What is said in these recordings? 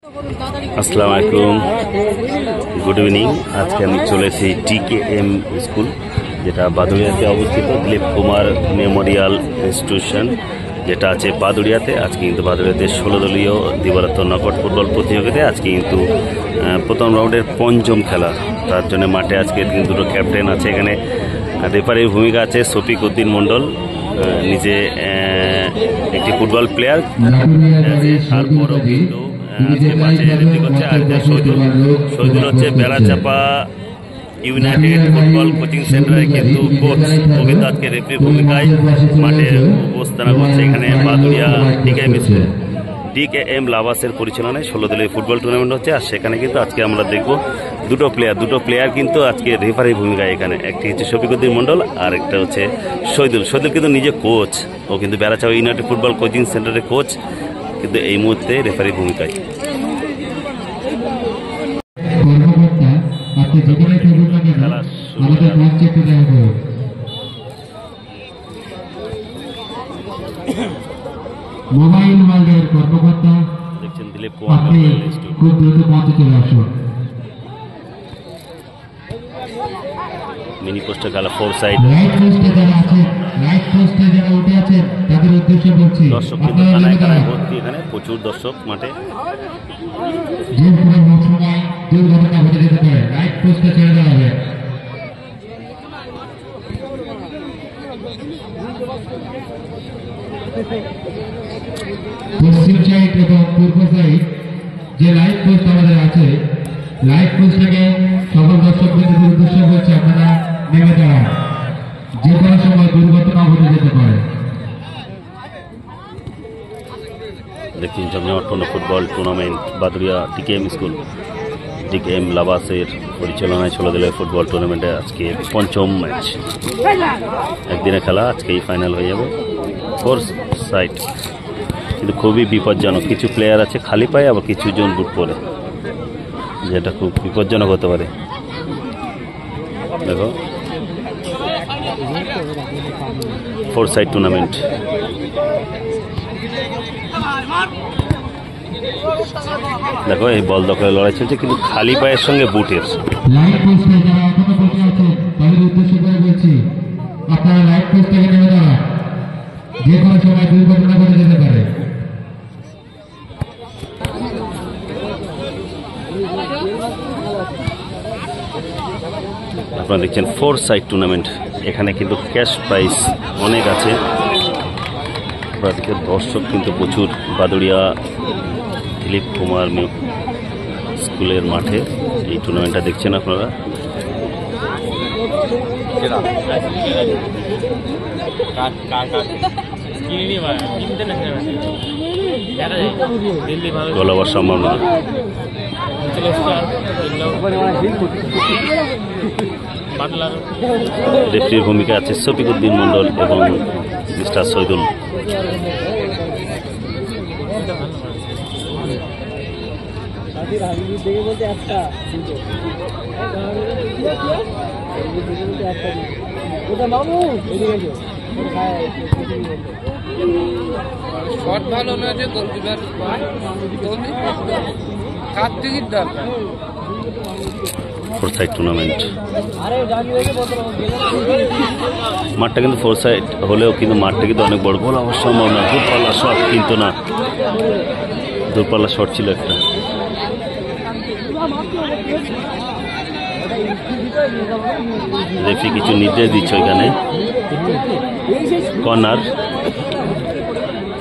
আসসালামু আলাইকুম, good evening. আজকে আমি চলেছি টিকেএম স্কুল, যেটা বাদুড়িয়াতে অবস্থিত। দিলীপ কুমার মেমোরিয়াল ইনস্টিটিউশন যেটা আছে বাদুড়িয়াতে। আজকে কিন্তু বাদুড়িয়াতে 16 দলীয় দিবারাত্র নকআউট ফুটবল প্রতিযোগিতায় আজকে কিন্তু প্রথম রাউন্ডের পঞ্চম খেলা। তার জন্য মাঠে আজকে দুটো ক্যাপ্টেন আছে। এখানে রেফারির ভূমিকা আছে শফিক উদ্দিন মণ্ডল, নিজে একটি ফুটবল প্লেয়ার। তারপরও কিন্তু মাঠে রেফারি করছে আর শহীদুল হচ্ছে বেড়াচাপা ইউনাইটেড ফুটবল কোচিং সেন্টারে কিন্তু কোচ গোবিন্দ আজকে রেফারি ভূমিকায় মাঠে উপস্থাপনা করছে। এখানে বাদুড়িয়া টিকেএম লাভাসের পরিচালনায় 16 দলীয় ফুটবল টুর্নামেন্ট হচ্ছে। আর সেখানে কিন্তু আজকে আমরা দেখব দুটো প্লেয়ার কিন্তু আজকে রেফারির ভূমিকায়। এখানে একটি হচ্ছে শফিক উদ্দিন মণ্ডল আর একটা হচ্ছে শহীদুল কিন্তু নিজে কোচ। ও কিন্তু বেড়াচাপা ইউনাইটেড ফুটবল কোচিং সেন্টারের কোচ, কিন্তু এই মুহূর্তে রেফারির ভূমিকায়। মোবাইল ওয়ার্ল্ডের কর্মকর্তা দেখছেন দিলীপ কুমার খুব দ্রুত মঞ্চে চলে আসুন। মিনি পোস্টার খেলা ফোর সাইড। রাইট পোস্টে যারা আছে, রাইট পোস্টে যারা উঠে আছেন তাদের উদ্দেশ্যে বলছি, দর্শক কিন্তু কানায় ভর্তি। এখানে প্রচুর দর্শক মাঠে। যে কোনো সময় দুর্ঘটনা ঘটে যেতে পারে, রাইট পোস্টে ছেড়ে দেওয়া হবে। পশ্চিম সাইড এবং পূর্ব সাইড যে লাইট পোস্ট আমাদের আছে, লাইট পোস্টটাকে সকল দর্শক বিন্দুদের উদ্দেশ্যে বলছে আপনারা নেমে দাঁড়ান, যে কোনো সময় দুর্ঘটনা ঘটে যেতে পারে। দেখছেন জমজমাটপূর্ণ football tournament Baduria TKM school TKM লাভাসের পরিচালনায় 16 দলীয় ফুটবল টুর্নামেন্টে আজকে পঞ্চম ম্যাচ। একদিনের খেলা, আজকেই ফাইনাল হয়ে যাবে। ফোর সাইড কিন্তু খুবই বিপজ্জনক। কিছু প্লেয়ার আছে খালি পায়ে, আবার কিছু জন বুট পরে, যেটা খুব বিপজ্জনক হতে পারে। দেখো ফোর সাইড টুর্নামেন্ট। দেখো এই বল দখলে লড়াই চলছে, কিন্তু খালি পায়ের সঙ্গে বুটের। লাইট পোস্টে যারা এখনো বসে আছে তাদের উদ্দেশ্য করে বলছি, আপনারা লাইট পোস্ট থেকে নেমে দাঁড়ান, যে কোনো সময় দুর্ঘটনা ঘটে যেতে পারে। আপনারা দেখছেন ফোর সাইড টুর্নামেন্ট। এখানে কিন্তু ক্যাশ প্রাইজ অনেক আছে। আপনারা দেখছেন দর্শক কিন্তু প্রচুর বাদুড়িয়া দিলীপ কুমার স্কুলের মাঠে এই টুর্নামেন্টটা দেখছেন আপনারা। গোল হওয়ার সম্ভাবনা। রেফারির ভূমিকা আছে শফিক উদ্দিন মণ্ডল এবং মিস্টার শহীদুল। শট ভালো না যে গোলকিপার কার্তিকের দরকার। ফোর সাইড টুর্নামেন্ট মাঠটা কিন্তু ফোর সাইড হলেও কিন্তু মাঠটা কিন্তু অনেক বড়। গোল হওয়ার সম্ভাবনা। দূরপাল্লা শট কিন্তু না, দূরপাল্লা শট ছিল একটা। রেফারি কিছু নির্দেশ দিচ্ছে এখানে। কর্নার,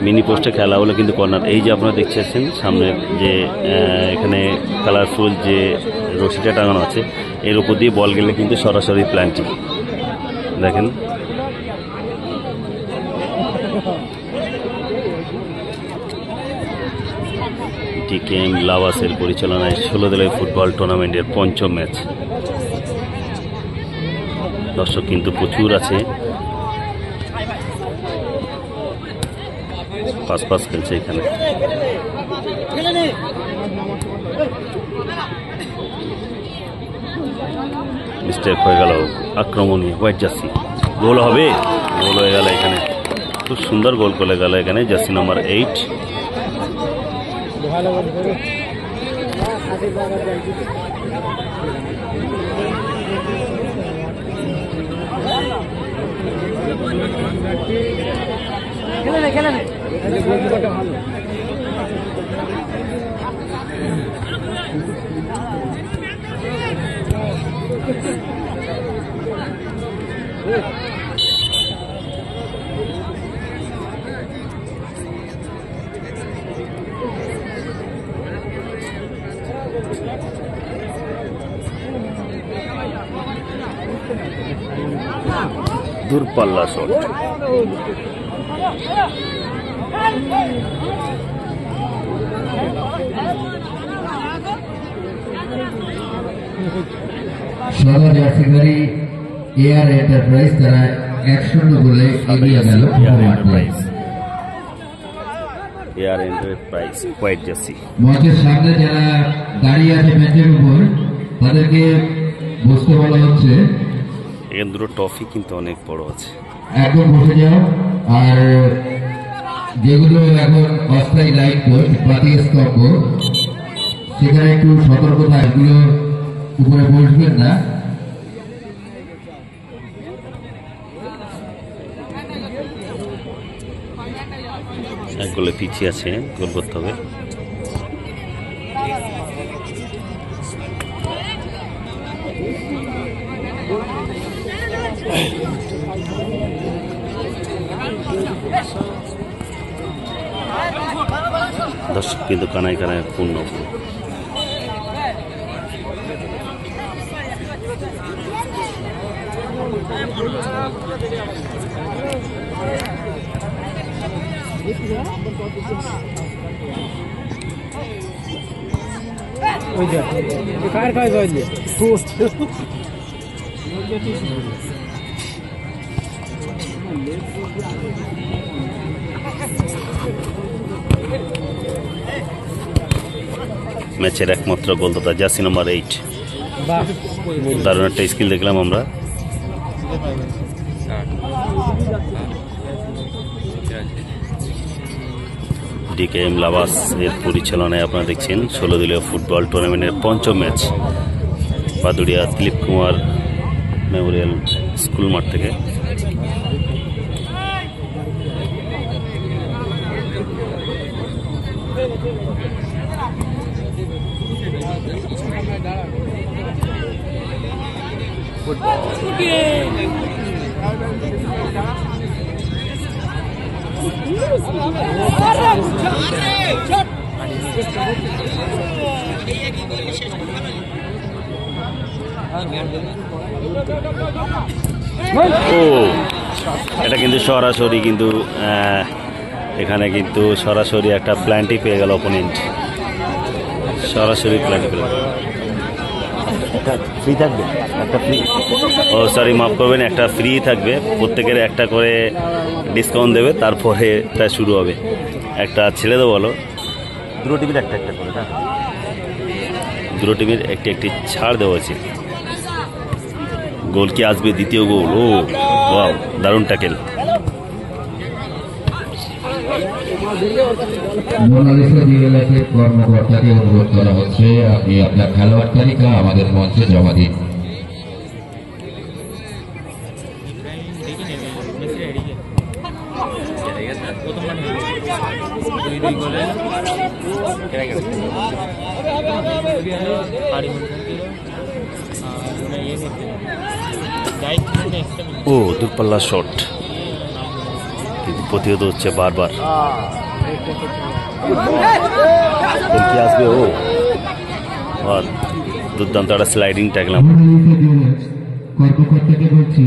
মিনি পোস্টে খেলা হলো কিন্তু কর্নার। এই যে আপনারা দেখছেন সামনে যে এখানে কালারফুল যে রশিটা টাঙানো আছে, এর উপর দিয়ে বল গেলে কিন্তু সরাসরি প্ল্যান্টি। দেখেন টিকেএম লাভাসের পরিচালনায় 16 দলীয় ফুটবল টুর্নামেন্টের পঞ্চম ম্যাচ। দর্শক কিন্তু প্রচুর আছে। পাস খেলছে এখানে। মিস্টেক হয়ে গেল, আক্রমণীয় হোয়াইট জার্সি। গোল হবে, গোল হয়ে গেল এখানে। খুব সুন্দর গোল করে গেল এখানে জার্সি নাম্বার 8। দূরপাল্লা শট। সাদা জার্সিধারী এয়ার এন্টারপ্রাইজ তারা 1-0 গোলে এগিয়ে গেল। Air enterprise white jersey. মঞ্চের সামনে যারা দাঁড়িয়ে আছে বেঞ্চের উপর তাদেরকে বসতে বলা হচ্ছে। এখানে দুটো ট্রফি কিন্তু অনেক বড় আছে। একদম বসে যাও। আর যেগুলো এখন অস্থায়ী লাইট পোস্ট বাতি স্তম্ভ সেখানে একটু সতর্ক থাকগুলো উপরে বসবেন না। এক গোলে পিছিয়ে আছে, গোল করতে হবে। দর্শক কিন্তু কানায় কানায় পূর্ণ। ম্যাচের একমাত্র গোলদাতা জার্সি নাম্বার 8। দারুণ একটা স্কিল দেখলাম আমরা। ডিকেএম লাভাস এর পরিচালনায় আপনারা দেখছেন 16 দলীয় ফুটবল টুর্নামেন্টের পঞ্চম match Baduria Dilip Kumar Memorial school মাঠ থেকে। এটা কিন্তু সরাসরি কিন্তু এখানে কিন্তু সরাসরি একটা প্ল্যান্টি পেয়ে গেল অপোনেন্ট। সরাসরি প্ল্যান্টি পেল। ফ্রি থাকবে একটা ফ্রি, ও সরি মাফ করবেন, একটা ফ্রি থাকবে। প্রত্যেকের একটা করে ডিসকাউন্ট দেবে, তারপরে এটা শুরু হবে। একটা ছেড়ে দেবো বলো, দুটো টিভির একটা একটা করে, দুটো টিভির একটি একটি ছাড় দেওয়া আছে। গোল কি আসবে? দ্বিতীয় গোল। ও ওয়াও, দারুণ ট্যাকেল। মোনালিসা জুয়েলার্সের কর্মকর্তাকে অনুরোধ করা হচ্ছে আপনি আপনার খেলোয়াড় তালিকা আমাদের মঞ্চে জমা দিন। ও দূরপাল্লা শট, কিন্তু প্রতিহত হচ্ছে বারবার। কি আসবে? ও দুর্দান্ত একটা স্লাইডিং ট্যাকলাম। কর্মকর্তাকে বলছি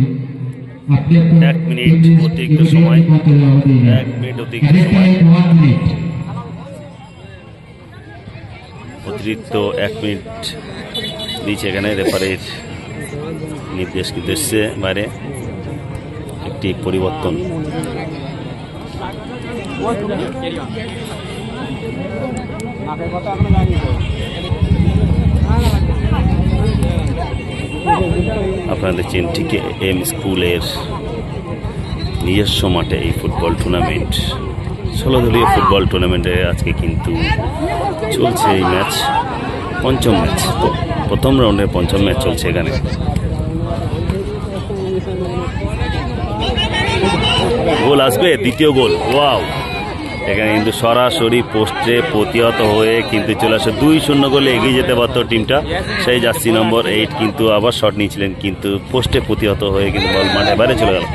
আপনি 1 মিনিট অতিরিক্ত সময়, 1 মিনিট অতিরিক্ত সময়, অতিরিক্ত 1 মিনিট দিয়েছে এখানে রেফারির নির্দেশ। কিন্তু এসছে বাইরে একটি পরিবর্তন। আপনারা দেখছেন টিকেএম স্কুলের নিজস্ব মাঠে এই ফুটবল টুর্নামেন্ট, 16 দলীয় ফুটবল টুর্নামেন্টে আজকে কিন্তু চলছে এই ম্যাচ। পঞ্চম ম্যাচ, প্রথম রাউন্ডের পঞ্চম ম্যাচ চলছে এখানে। গোল আসবে, দ্বিতীয় গোল। ওয়াও, এখানে কিন্তু সরাসরি পোস্টে প্রতিহত হয়ে কিন্তু চলে আসে 2-0 গোলে এগিয়ে যেতে পারত টিমটা। সেই জার্সি নম্বর 8 কিন্তু আবার শট নিয়েছিলেন, কিন্তু পোস্টে প্রতিহত হয়ে কিন্তু বল মাঠে বাইরে চলে গেল।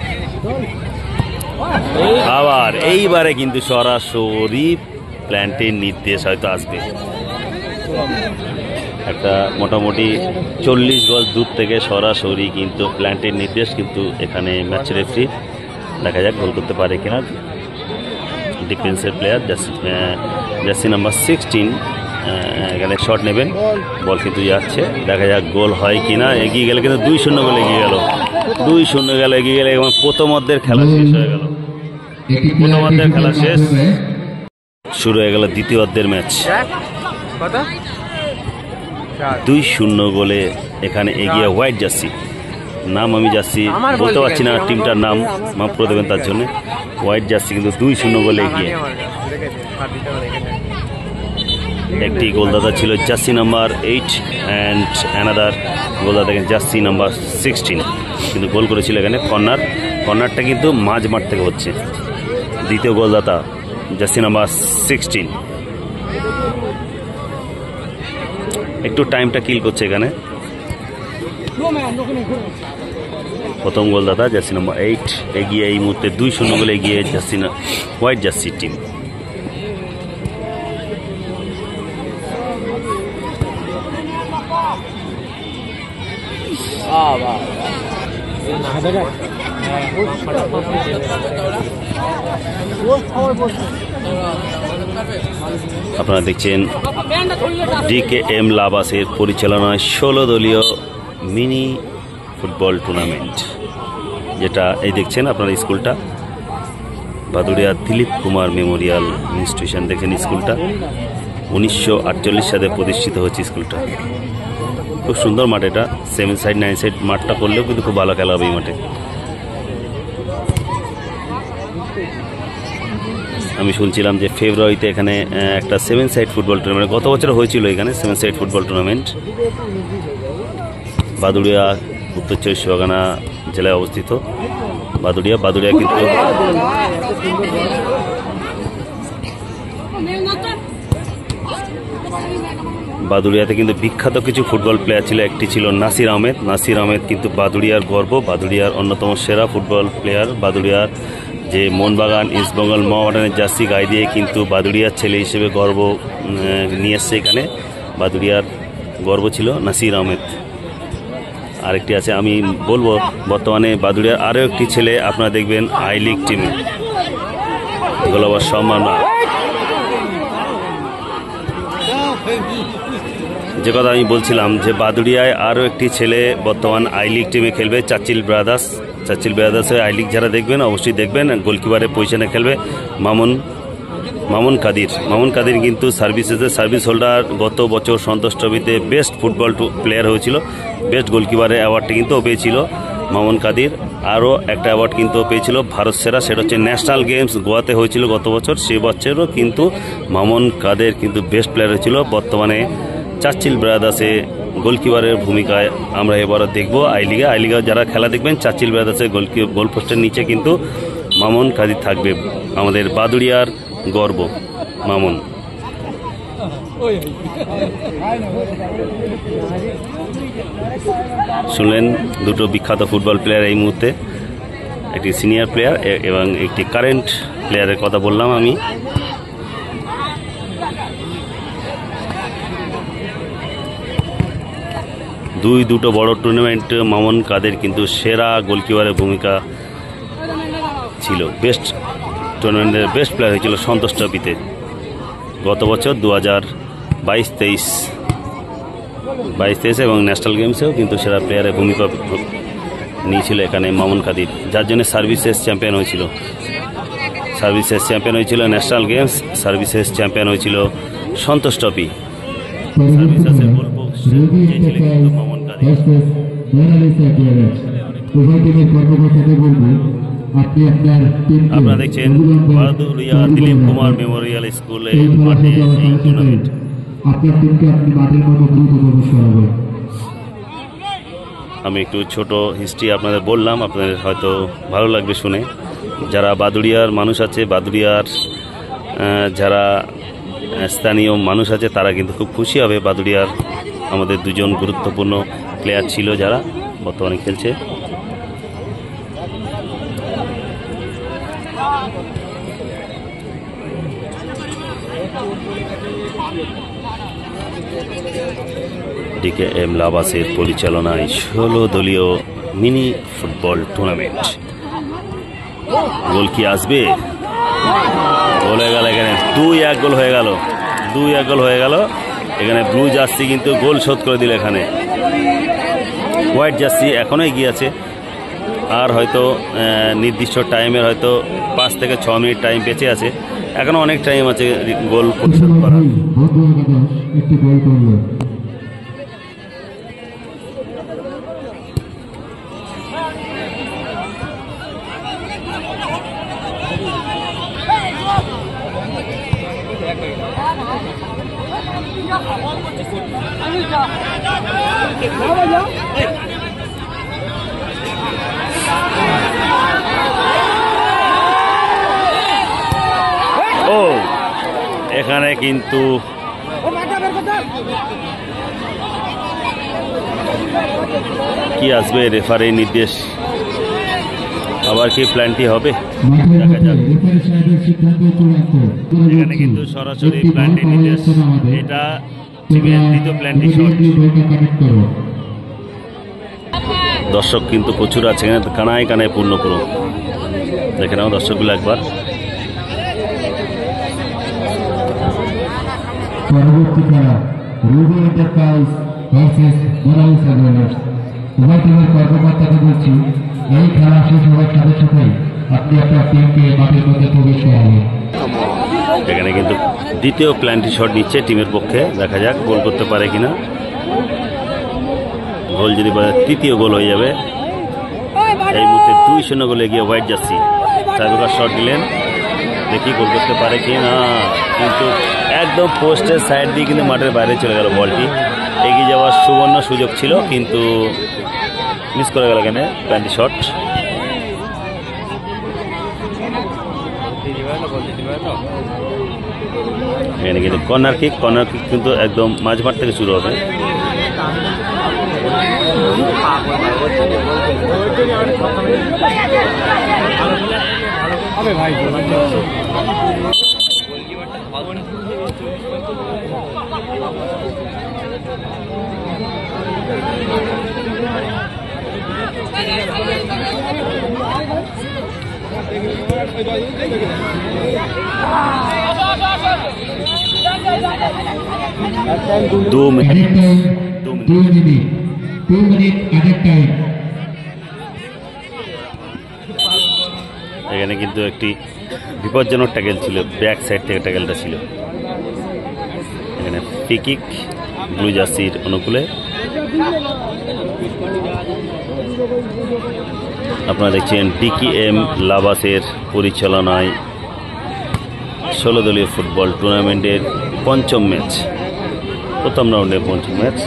আবার এইবারে কিন্তু সরাসরি প্ল্যান্টের নির্দেশ হয়তো আসবে। একটা মোটামুটি 40 গজ দূর থেকে সরাসরি কিন্তু প্ল্যান্টের নির্দেশ, কিন্তু এখানে ম্যাচ রেফারি দেখা যাক গোল করতে পারে কিনা। ডিফেন্সের প্লেয়ার জার্সি নাম্বার 16 এখানে শট নেবেন, বল কিন্তু যাচ্ছে, দেখা যাক গোল হয় কিনা। এগিয়ে গেলে কিন্তু 2-0 গোলে এগিয়ে গেল, 2-0 গেল এগিয়ে গেলে এবং প্রথম অর্ধের খেলা শেষ হয়ে গেল। প্রথম অর্ধের খেলা শেষ, শুরু হয়ে গেল দ্বিতীয় অর্ধের ম্যাচ। 2-0 গোলে এখানে এগিয়ে হোয়াইট জার্সি। নাম আমি জার্সি বলতে পারছি না, টিমটার নাম মাফ করে দেবেন তার জন্য। হোয়াইট জার্সি কিন্তু 2-0 গোলে এগিয়ে। একটি গোলদাতা ছিল জার্সি নাম্বার 8 অ্যান্ড অ্যানাদার গোলদাতা জার্সি নাম্বার 16, কিন্তু গোল করেছিল এখানে কর্নারটা কিন্তু মাঝ মাঠ থেকে হচ্ছে। দ্বিতীয় গোলদাতা জার্সি নাম্বার 16, একটু টাইমটা কিল করছে এখানে। প্রথম গোলদাতা জার্সি নাম্বার 8 এগিয়ে এই মুহূর্তে 2-0 গোলে এগিয়ে জার্সি হোয়াইট জার্সি টিম। আপনারা দেখছেন ডিকেএম লাবাসের পরিচালনায় 16 দলীয় মিনি ফুটবল টুর্নামেন্ট, যেটা এই দেখছেন আপনারা স্কুলটা বাদুড়িয়া দিলীপ কুমার মেমোরিয়াল ইনস্টিটিউশন। দেখেন স্কুলটা 1948 সালে প্রতিষ্ঠিত হয়েছে স্কুলটা। খুব সুন্দর মাঠ, এটা 7 সাইড 9 সাইড মাঠটা করলেও কিন্তু খুব ভালো খেলা হবে এই মাঠে। আমি শুনছিলাম যে ফেব্রুয়ারিতে এখানে একটা 7 সাইড ফুটবল টুর্নামেন্ট গত বছর হয়েছিল, এখানে 7 সাইড ফুটবল টুর্নামেন্ট। বাদুড়িয়া উত্তর 24 পরগনা জেলায় অবস্থিত। বাদুড়িয়া কিন্তু বাদুড়িয়াতে কিন্তু বিখ্যাত কিছু ফুটবল প্লেয়ার ছিল। একটি ছিল নাসির আহমেদ কিন্তু বাদুড়িয়ার গর্ব, বাদুড়িয়ার অন্যতম সেরা ফুটবল প্লেয়ার। বাদুড়িয়ার যে মোহনবাগান, ইস্টবেঙ্গল, মোহামেডানের জার্সি গায়ে দিয়ে কিন্তু বাদুড়িয়ার ছেলে হিসেবে গর্ব নিয়ে এসছে এখানে। বাদুড়িয়ার গর্ব ছিল নাসির আহমেদ। আরেকটি আছে, আমি বলবো বর্তমানে বাদুড়িয়ার আরও একটি ছেলে আপনারা দেখবেন আই লিগ টিমে, এগুলো আবার সম্ভাবনা। যে কথা আমি বলছিলাম যে বাদুড়িয়ায় আরও একটি ছেলে বর্তমান আই লিগ টিমে খেলবে, চাচিল ব্রাদার্সের আই লিগ যারা দেখবেন অবশ্যই দেখবেন। গোলকিপারের পজিশনে খেলবে মামুন কাদির কিন্তু সার্ভিস হোল্ডার। গত বছর সন্তোষ ট্রফিতে বেস্ট ফুটবল প্লেয়ার হয়েছিল, বেস্ট গোলকিপারের অ্যাওয়ার্ডটি কিন্তু পেয়েছিল মামুন কাদির। আরও একটা অ্যাওয়ার্ড কিন্তু পেয়েছিল ভারত সেরা, সেটা হচ্ছে ন্যাশনাল গেমস গোয়াতে হয়েছিল গত বছর। সে বছরও কিন্তু মামুন কাদের কিন্তু বেস্ট প্লেয়ার হয়েছিল। বর্তমানে চাচিল ব্রাদার্সে গোলকিপারের ভূমিকায় আমরা এবারও দেখবো আই লিগে যারা খেলা দেখবেন। চাচিল ব্রাদার্সের গোলপোস্টের নিচে কিন্তু মামুন কাদির থাকবে, আমাদের বাদুড়িয়ার গর্ব মামুন। শুনলেন দুটো বিখ্যাত ফুটবল প্লেয়ার এই মুহূর্তে, একটি সিনিয়র প্লেয়ার এবং একটি কারেন্ট প্লেয়ারের কথা বললাম আমি। দুটো বড় টুর্নামেন্ট মামুন কাদের কিন্তু সেরা গোলকিপারের ভূমিকা ছিল, বেস্ট টুর্নামেন্টের বেস্ট প্লেয়ার হয়েছিল সন্তোষ ট্রফিতে গত বছর 2022-23 এবং ন্যাশনাল গেমসেও কিন্তু সেরা প্লেয়ারের ভূমিকা নিয়েছিল এখানে মামুন কাদির, যার জন্য সার্ভিসেস চ্যাম্পিয়ন হয়েছিল ন্যাশনাল গেমস, সার্ভিসেস চ্যাম্পিয়ন হয়েছিল সন্তোষ ট্রফি। সার্ভিসেসের গল্প কিন্তু মামুন কাদির। আপনারা দেখছেন বাদুড়িয়া দিলীপ কুমার মেমোরিয়াল স্কুলের মাঠে এই টুর্নামেন্ট। আপনার টিমকে আপনি মাঠের মধ্যে দ্রুত প্রবেশ করাবেন। আমি একটু ছোট হিস্ট্রি আপনাদের বললাম, আপনাদের হয়তো ভালো লাগবে শুনে। যারা বাদুড়িয়ার মানুষ আছে, বাদুড়িয়ার যারা স্থানীয় মানুষ আছে, তারা কিন্তু খুব খুশি হবে। বাদুড়িয়ার আমাদের দুজন গুরুত্বপূর্ণ প্লেয়ার ছিল যারা বর্তমানে খেলছে। DKM লাবাসের পরিচালনায় 16 দলীয় মিনি ফুটবল টুর্নামেন্ট। গোল কি আসবে? গোল হয়ে গেল এখানে, 2-1 গোল হয়ে গেল, 2-1 গোল হয়ে গেল এখানে। ব্লু জার্সি কিন্তু গোল শোধ করে দিল এখানে। হোয়াইট জার্সি এখনো এগিয়ে আছে, আর হয়তো নির্দিষ্ট টাইমের হয়তো 5 থেকে 6 মিনিট টাইম বেঁচে আছে, এখনো অনেক টাইম আছে গোল পরিশোধ করার। একটি গোল করল। ও এখানে কিন্তু কি আসবে? রেফারির নির্দেশ, আবার কি প্ল্যানটি হবে দেখা যাক। এখানে কিন্তু সরাসরি প্ল্যানটি নির্দেশ, এটা দ্বিতীয় প্ল্যানটি শট। দর্শক কিন্তু প্রচুর আছে এখানে, কানায় কানায় পূর্ণ পুরো। দেখে নাও দর্শকগুলো একবার। পরবর্তী খেলা Ruby Enterprise versus Monalisa Jewellers. উভয় টিমের কর্মকর্তাকে বলছি, এই খেলা শেষ হওয়ার সাথে সাথেই আপনি আপনার টিমকে মাঠের মধ্যে প্রবেশ করাবেন। এখানে কিন্তু দ্বিতীয় প্ল্যানটি শট নিচ্ছে টিমের পক্ষে, দেখা যাক গোল করতে পারে কিনা। গোল যদি তৃতীয় গোল হয়ে যাবে। এই মুহূর্তে 2-0 গোলে এগিয়ে হোয়াইট জার্সি। টাইব্রেকার শট দিলেন, দেখি গোল করতে পারে কি না, কিন্তু একদম পোস্টের সাইড দিয়ে কিন্তু মাঠের বাইরে চলে গেল বলটি। এগিয়ে যাওয়ার সুবর্ণ সুযোগ ছিল, কিন্তু মিস করে গেল এখানে প্ল্যানটি শট। এখানে কিন্তু কর্নার কিক কিন্তু একদম মাঝমাঠ থেকে শুরু হবে। दो मिनट অ্যাডেড টাইম। এখানে কিন্তু একটি বিপজ্জনক ট্যাকেল ছিল, ব্যাক সাইড থেকে ট্যাকেলটা ছিল। এখানে ফ্রি কিক ব্লু জার্সির অনুকূলে। আপনারা দেখছেন DKM লাবাসের পরিচালনায় 16 দলীয় ফুটবল টুর্নামেন্টের পঞ্চম ম্যাচ, প্রথম রাউন্ডের পঞ্চম ম্যাচ।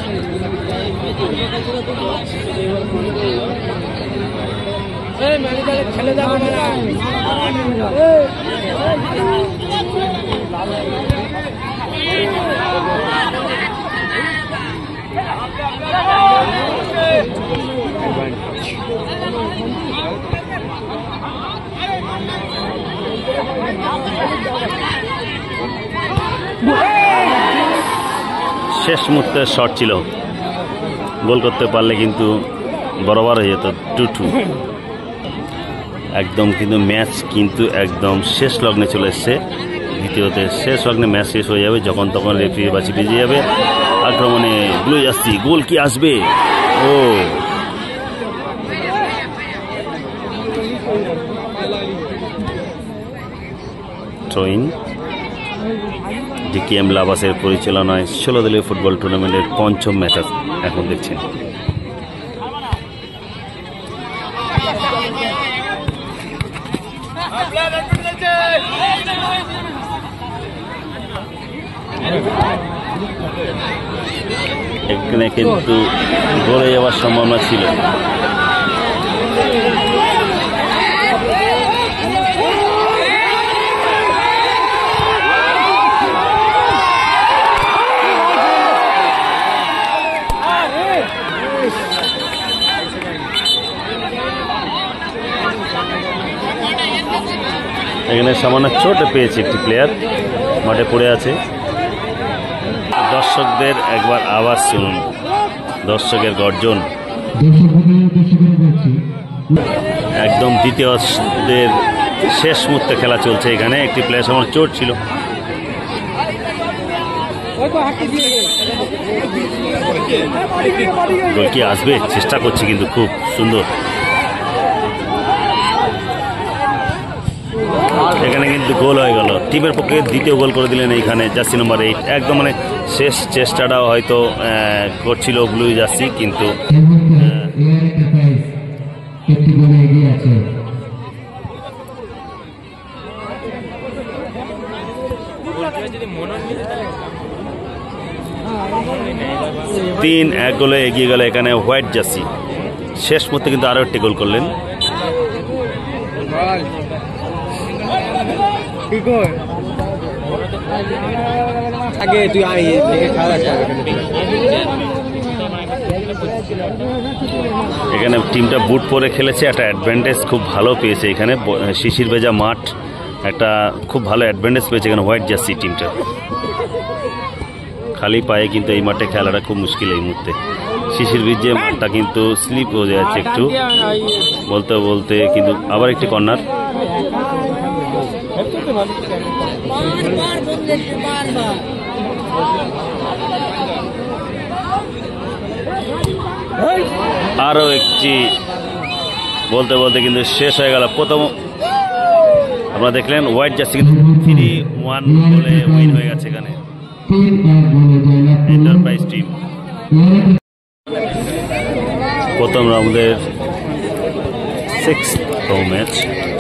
শেষ মুহূর্তে শট ছিল, গোল করতে পারলে কিন্তু বরাবর হয়ে যেত 2-2। একদম কিন্তু ম্যাচ কিন্তু একদম শেষ লগ্নে চলে এসছে। দ্বিতীয়তে শেষ লগ্নে ম্যাচ শেষ হয়ে যাবে, যখন তখন রেফারির বাঁশি বেজে যাবে। আক্রমণে ব্লু জার্সি, গোল কি আসবে? ও থ্রোইন। DKM লাবাসের পরিচালনায় 16 দলীয় ফুটবল টুর্নামেন্টের পঞ্চম ম্যাচ এখন দেখছেন। এখানে কিন্তু গড়ে যাওয়ার সম্ভাবনা ছিল। এখানে সামান্য চোট পেয়েছে একটি প্লেয়ার, মাঠে পড়ে আছে। দর্শকদের একবার আওয়াজ শুনুন, দর্শকের গর্জন। একদম দ্বিতীয়দের শেষ মুহূর্তে খেলা চলছে। এখানে একটি প্লেয়ার সামান্য চোট ছিল। গোল কি আসবে? চেষ্টা করছি কিন্তু খুব সুন্দর। এখানে কিন্তু গোল হয়ে গেল, টিমের পক্ষে দ্বিতীয় গোল করে দিলেন এইখানে জার্সি নম্বর 8। একদম মানে শেষ চেষ্টাটাও হয়তো করছিল ব্লু জার্সি, কিন্তু তিন এক গোলে এগিয়ে গেল এখানে হোয়াইট জার্সি। শেষ মুহূর্তে কিন্তু আরো একটি গোল করলেন। এখানে টিমটা বুট পরে খেলেছে, একটা অ্যাডভান্টেজ খুব ভালো পেয়েছে। এখানে শিশির ভেজা মাঠ, একটা খুব ভালো অ্যাডভান্টেজ পেয়েছে এখানে হোয়াইট জার্সি টিমটা। খালি পায়ে কিন্তু এই মাঠে খেলাটা খুব মুশকিল এই মুহূর্তে। শিশির ভিজে মাঠটা কিন্তু স্লিপ হয়ে যাচ্ছে একটু বলতে বলতে, কিন্তু আবার একটি কর্নার। আরো একটি বলতে বলতে কিন্তু শেষ হয়ে গেল প্রথম। আপনারা দেখলেন হোয়াইট জার্সি কিন্তু 3-1 গোলে উইন হয়ে গেছে এখানে এন্টারপ্রাইজ টিম। প্রথম রাউন্ডের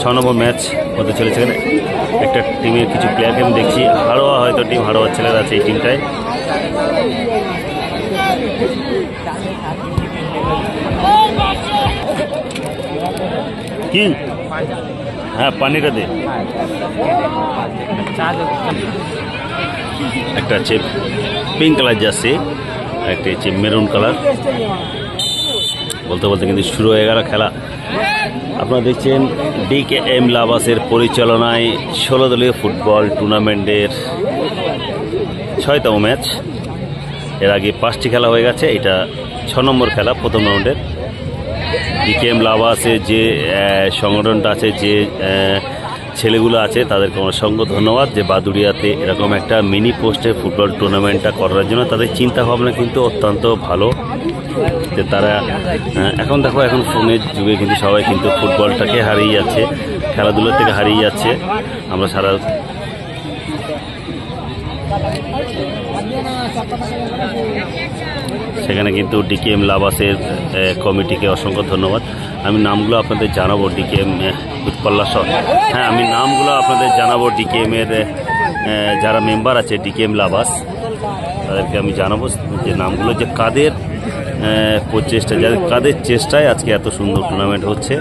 6 নম্বর ম্যাচ হতে চলেছে। এখানে একটা টিমের কিছু প্লেয়ারকে আমি দেখছি, হাড়োয়া হয়তো টিম, হাড়োয়া ছেলেরা আছে এই টিমটায়। কি হ্যাঁ পানিটা দে। একটা হচ্ছে পিঙ্ক কালার জার্সি, একটা হচ্ছে মেরুন কালার। বলতে বলতে কিন্তু শুরু হয়ে গেল খেলা। আপনারা দেখছেন ডিকেএম লাভাসের পরিচালনায় 16 দলীয় ফুটবল টুর্নামেন্টের 6তম ম্যাচ। এর আগে 5টি খেলা হয়ে গেছে, এটা 6 নম্বর খেলা প্রথম রাউন্ডের। ডিকেএম লাভাসের যে সংগঠনটা আছে, যে ছেলেগুলো আছে, তাদেরকে অসংখ্য ধন্যবাদ যে বাদুড়িয়াতে এরকম একটা মিনি পোস্টে ফুটবল টুর্নামেন্টটা করার জন্য। তাদের চিন্তা ভাবনা কিন্তু অত্যন্ত ভালো, যে তারা এখন দেখো, এখন ফোনের যুগে কিন্তু সবাই কিন্তু ফুটবলটাকে হারিয়ে যাচ্ছে, খেলাধুলার থেকে হারিয়ে যাচ্ছে। আমরা সারা সেখানে কিন্তু ডিকেএম লাভাসের কমিটিকে অসংখ্য ধন্যবাদ। আমি নামগুলো আপনাদের জানাবো, ডিকেএম উৎপল্লা শট, হ্যাঁ আমি নামগুলো আপনাদের জানাবো। ডিকেএম এর যারা মেম্বার আছে ডিকেএম লাভাস, তাদেরকে আমি জানাবো যে নামগুলো, যে কাদের প্রচেষ্টা, যাদের কাদের চেষ্টায় আজকে এত সুন্দর টুর্নামেন্ট হচ্ছে,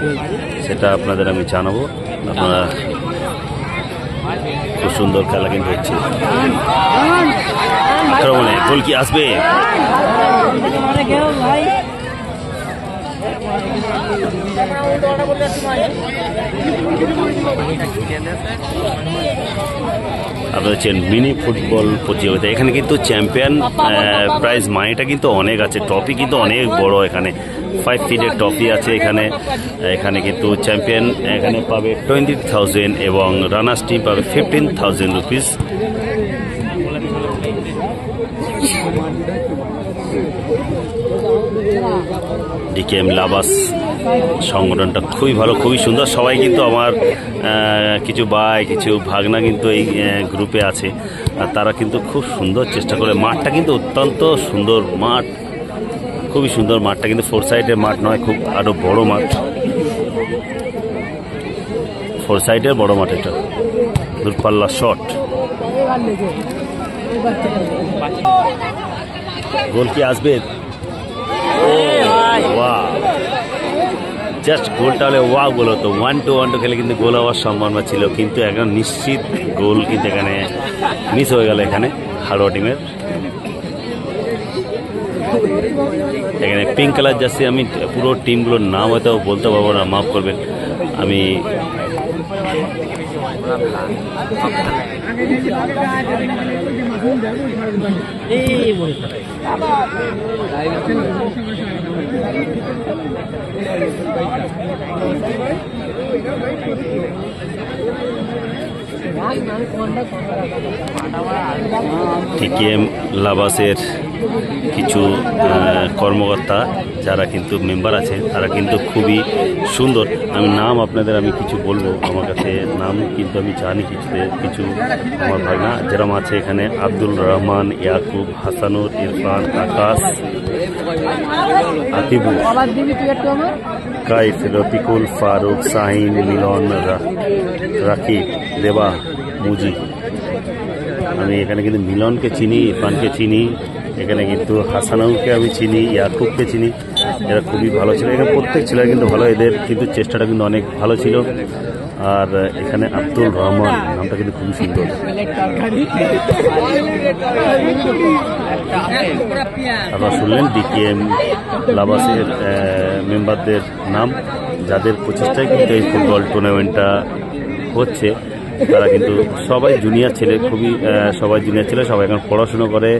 সেটা আপনাদের আমি জানাবো। আপনারা খুব সুন্দর খেলা কিন্তু হচ্ছে। আক্রমণে গোল কি আসবে? আপনারা হচ্ছেন মিনি ফুটবল প্রতিযোগিতা। এখানে কিন্তু চ্যাম্পিয়ন প্রাইজ মানিটা কিন্তু অনেক আছে, ট্রফি কিন্তু অনেক বড়। এখানে 5 ফিটের ট্রফি আছে। এখানে কিন্তু চ্যাম্পিয়ন এখানে পাবে 20,000 এবং রানার্স টিম পাবে 15,000 রুপিস। ডিকেএম লাভাস সংগঠনটা খুবই ভালো, খুবই সুন্দর। সবাই কিন্তু আমার কিছু ভাই, কিছু ভাগনা কিন্তু এই গ্রুপে আছে, আর তারা কিন্তু খুব সুন্দর চেষ্টা করে। মাঠটা কিন্তু অত্যন্ত সুন্দর মাঠ, খুবই সুন্দর মাঠটা, কিন্তু 4 সাইডের মাঠ নয়, খুব আরো বড় মাঠ, 4 সাইডের বড় মাঠ। এটা দূরপাল্লা শট, গোল কি আসবে? জাস্ট গোলটা হলে গোল হতো। 1-2 খেলে কিন্তু গোল হওয়ার সম্ভাবনা ছিল, কিন্তু এখন নিশ্চিত গোল কিন্তু এখানে মিস হয়ে গেল এখানে হাড়োয়া টিমের। এখানে পিঙ্ক কালার জার্সি, আমি পুরো টিমগুলোর নাম হয়তো বলতে পারবো না, মাফ করবেন। আমি টিকেএম লাভাসের কিছু কর্মকর্তা যারা কিন্তু মেম্বার আছে তারা কিন্তু খুবই সুন্দর। আমি নাম আপনাদের আমি কিছু বলবো, আমার কাছে নাম কিন্তু আমি জানি কিছু আমার ভাগনা যেরকম আছে এখানে: আব্দুল রহমান, ইয়াকুব, হাসানুর, ইরফান, আকাশ, আতিবু, কাইফ, রফিকুল, ফারুক, শাহিন, মিলন, রাকিব, দেবা, মুজি। আমি এখানে কিন্তু মিলনকে চিনি, ইরফানকে চিনি, এখানে কিন্তু হাসানুকে আমি চিনি, ইয়াকুবকে চিনি। এরা খুবই ভালো ছিল, এখানে প্রত্যেক ছেলে কিন্তু ভালো, এদের কিন্তু চেষ্টাটা কিন্তু অনেক ভালো ছিল। আর এখানে আব্দুল রহমান নামটা কিন্তু খুবই সুন্দর। আপনারা শুনলেন ডিকেএম লাভাসের মেম্বারদের নাম, যাদের প্রচেষ্টায় কিন্তু এই ফুটবল টুর্নামেন্টটা হচ্ছে। তারা কিন্তু সবাই জুনিয়র ছেলে, খুবই সবাই জুনিয়র ছেলে, সবাই এখন পড়াশুনো করে,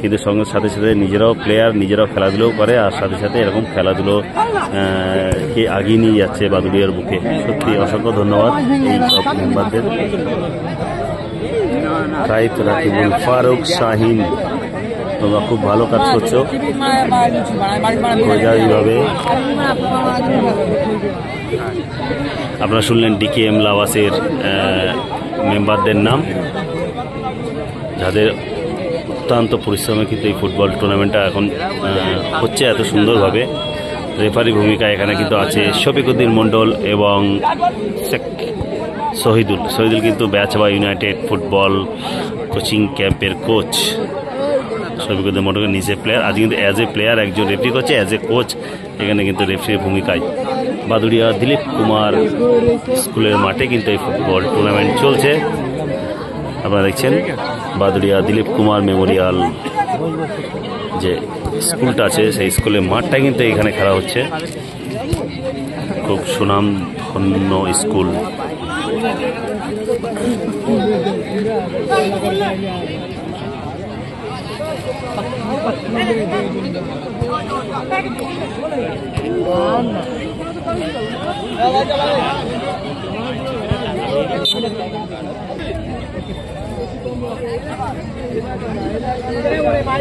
কিন্তু সঙ্গে সাথে সাথে নিজেরাও প্লেয়ার, নিজেরাও খেলাধুলোও করে, আর সাথে সাথে এরকম খেলাধুলো কে আগিয়ে নিয়ে যাচ্ছে বাদুড়িয়ার বুকে। সত্যি অসংখ্য ধন্যবাদ এই সব মেম্বারদের। কাইফ, রাকিবুল, ফারুক, শাহিন, তোমরা খুব ভালো কাজ করছো, এইভাবে। আপনারা শুনলেন ডিকেএম লাভাসের মেম্বারদের নাম, যাদের অত্যন্ত পরিশ্রমে কিন্তু এই ফুটবল টুর্নামেন্টটা এখন হচ্ছে এত সুন্দরভাবে। রেফারি ভূমিকা এখানে কিন্তু আছে শফিকুদ্দিন মণ্ডল এবং শহীদুল কিন্তু ব্যাচবা ইউনাইটেড ফুটবল কোচিং ক্যাম্পের কোচ। শফিকুদ্দিন মণ্ডল নিজে প্লেয়ার, আজ কিন্তু অ্যাজ এ প্লেয়ার একজন রেফারি করছে, অ্যাজ এ কোচ এখানে কিন্তু রেফারির ভূমিকায়। বাদুড়িয়া দিলীপ কুমার স্কুলের মাঠে কিন্তু এই ফুটবল টুর্নামেন্ট চলছে। আপনারা দেখছেন বাদুড়িয়া দিলীপ কুমার মেমোরিয়াল যে স্কুলটা আছে, সেই স্কুলের মাঠটা কিন্তু এখানে খেলা হচ্ছে। খুব সুনামধন্য স্কুল।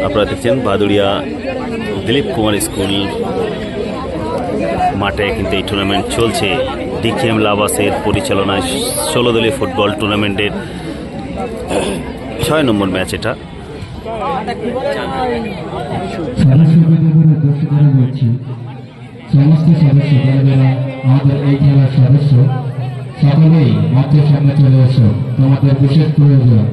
আপনারা দেখছেন বাদুড়িয়া দিলীপ কুমার স্কুল মাঠে কিন্তু এই টুর্নামেন্ট চলছে। ডিকেএম লাভাসের পরিচালনায় 16 দলীয় ফুটবল টুর্নামেন্টের 6 নম্বর ম্যাচ এটা। সমস্ত সদস্য যারা আমাদের এই খেলার সদস্য, সকলেই মাঠের সামনে চলে এসো, তোমাদের বিশেষ প্রয়োজন।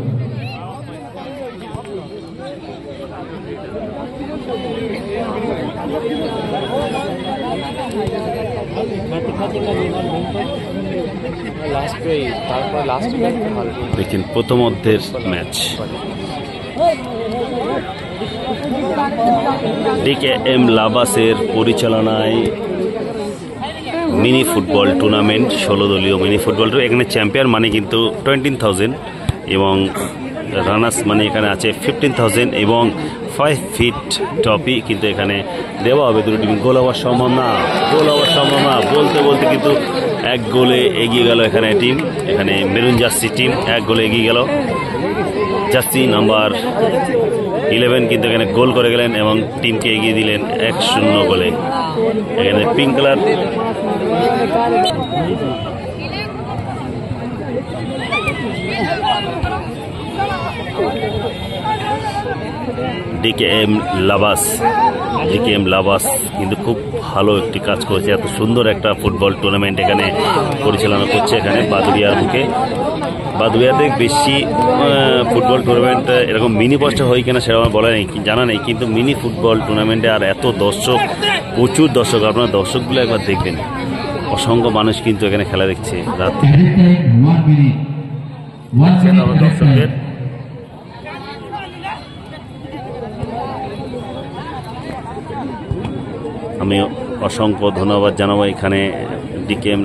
দেখছেন প্রথম অর্ধের ম্যাচ। ডিকেএম লাভাসের পরিচালনায় মিনি ফুটবল টুর্নামেন্ট, 16 দলীয় মিনি ফুটবল। এখানে চ্যাম্পিয়ন মানে কিন্তু 20,000 এবং রানার্স মানে এখানে আছে 15,000 এবং 5 ফিট ট্রফি কিন্তু এখানে দেওয়া হবে। দুটো টিম গোল হওয়ার সম্ভাবনা, বলতে বলতে কিন্তু 1 গোলে এগিয়ে গেল এখানে টিম, এখানে মেরুন জার্সি টিম 1 গোলে এগিয়ে গেল। জার্সি নাম্বার 11 কিন্তু এখানে গোল করে গেলেন এবং টিমকে এগিয়ে দিলেন 1-0 গোলে। এখানে পিঙ্ক কালার ডিকেএম লাভাস কিন্তু খুব ভালো একটি কাজ করেছে। এত সুন্দর একটা ফুটবল টুর্নামেন্ট এখানে পরিচালনা করছে এখানে বাদুড়িয়ার বুকে। বাদুড়িয়াতে বেশি ফুটবল টুর্নামেন্ট এরকম মিনি পোস্টে হয় কিনা সেটা আমার বলা নেই, জানা নেই, কিন্তু মিনি ফুটবল টুর্নামেন্টে আর এত দর্শক, প্রচুর দর্শক, আপনারা দর্শকগুলো একবার দেখবেন, অসংখ্য মানুষ কিন্তু এখানে খেলা দেখছে রাত্রে। দর্শকদের আমি অসংখ্য ধন্যবাদ জানাবো এখানে ডিকেএম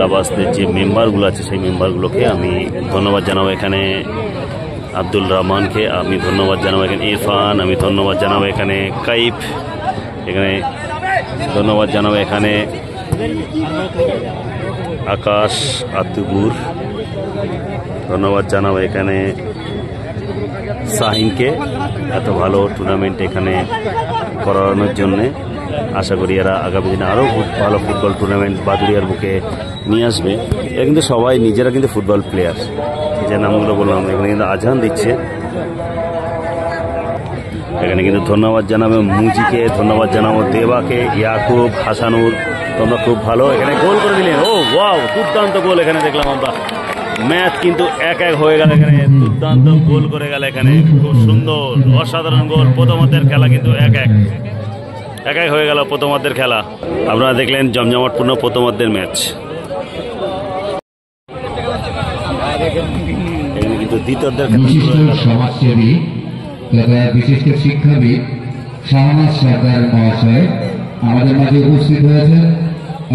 লাভাসদের যে মেম্বারগুলো আছে সেই মেম্বারগুলোকে আমি ধন্যবাদ জানাবো। এখানে আব্দুল রহমানকে আমি ধন্যবাদ জানাবো, এখানে ইরফান আমি ধন্যবাদ জানাবো, এখানে কাইফ এখানে ধন্যবাদ জানাবো, এখানে আকাশ আতুগুর ধন্যবাদ জানাবো, এখানে শাহিনকে এত ভালো টুর্নামেন্ট এখানে করানোর জন্যে। আশা করি এরা আগামী দিনে আরও ভালো ফুটবল টুর্নামেন্ট বাদুড়িয়ার বুকে নিয়ে আসবে। এরা কিন্তু সবাই নিজেরা কিন্তু ফুটবল প্লেয়ার, যে নামগুলো বললাম। এখানে কিন্তু আজান দিচ্ছে, এখানে কিন্তু ধন্যবাদ জানাবো মুজিকে, ধন্যবাদ জানাবো দেবাকে, ইয়াকুব, হাসানুর, তোমরা খুব ভালো এখানে গোল করে দিলেন। ও ওয়াও, দুর্দান্ত গোল এখানে দেখলাম আমরা। ম্যাচ কিন্তু 1-1 হয়ে গেল, এখানে দুর্দান্ত গোল করে গেল, এখানে খুব সুন্দর অসাধারণ গোল। প্রথমার্ধের খেলা কিন্তু 1-1 হয়ে গেল প্রথমার্ধের খেলা। আপনারা দেখলেন জমজমাটপূর্ণ প্রথমার্ধের ম্যাচ। এখানে কিন্তু দ্বিতীয়ার্ধের সমাজসেবী তথা বিশিষ্ট শিক্ষাবিদ শাহনাজ সরকার মহাশয় আমাদের মাঝে উপস্থিত হয়েছেন।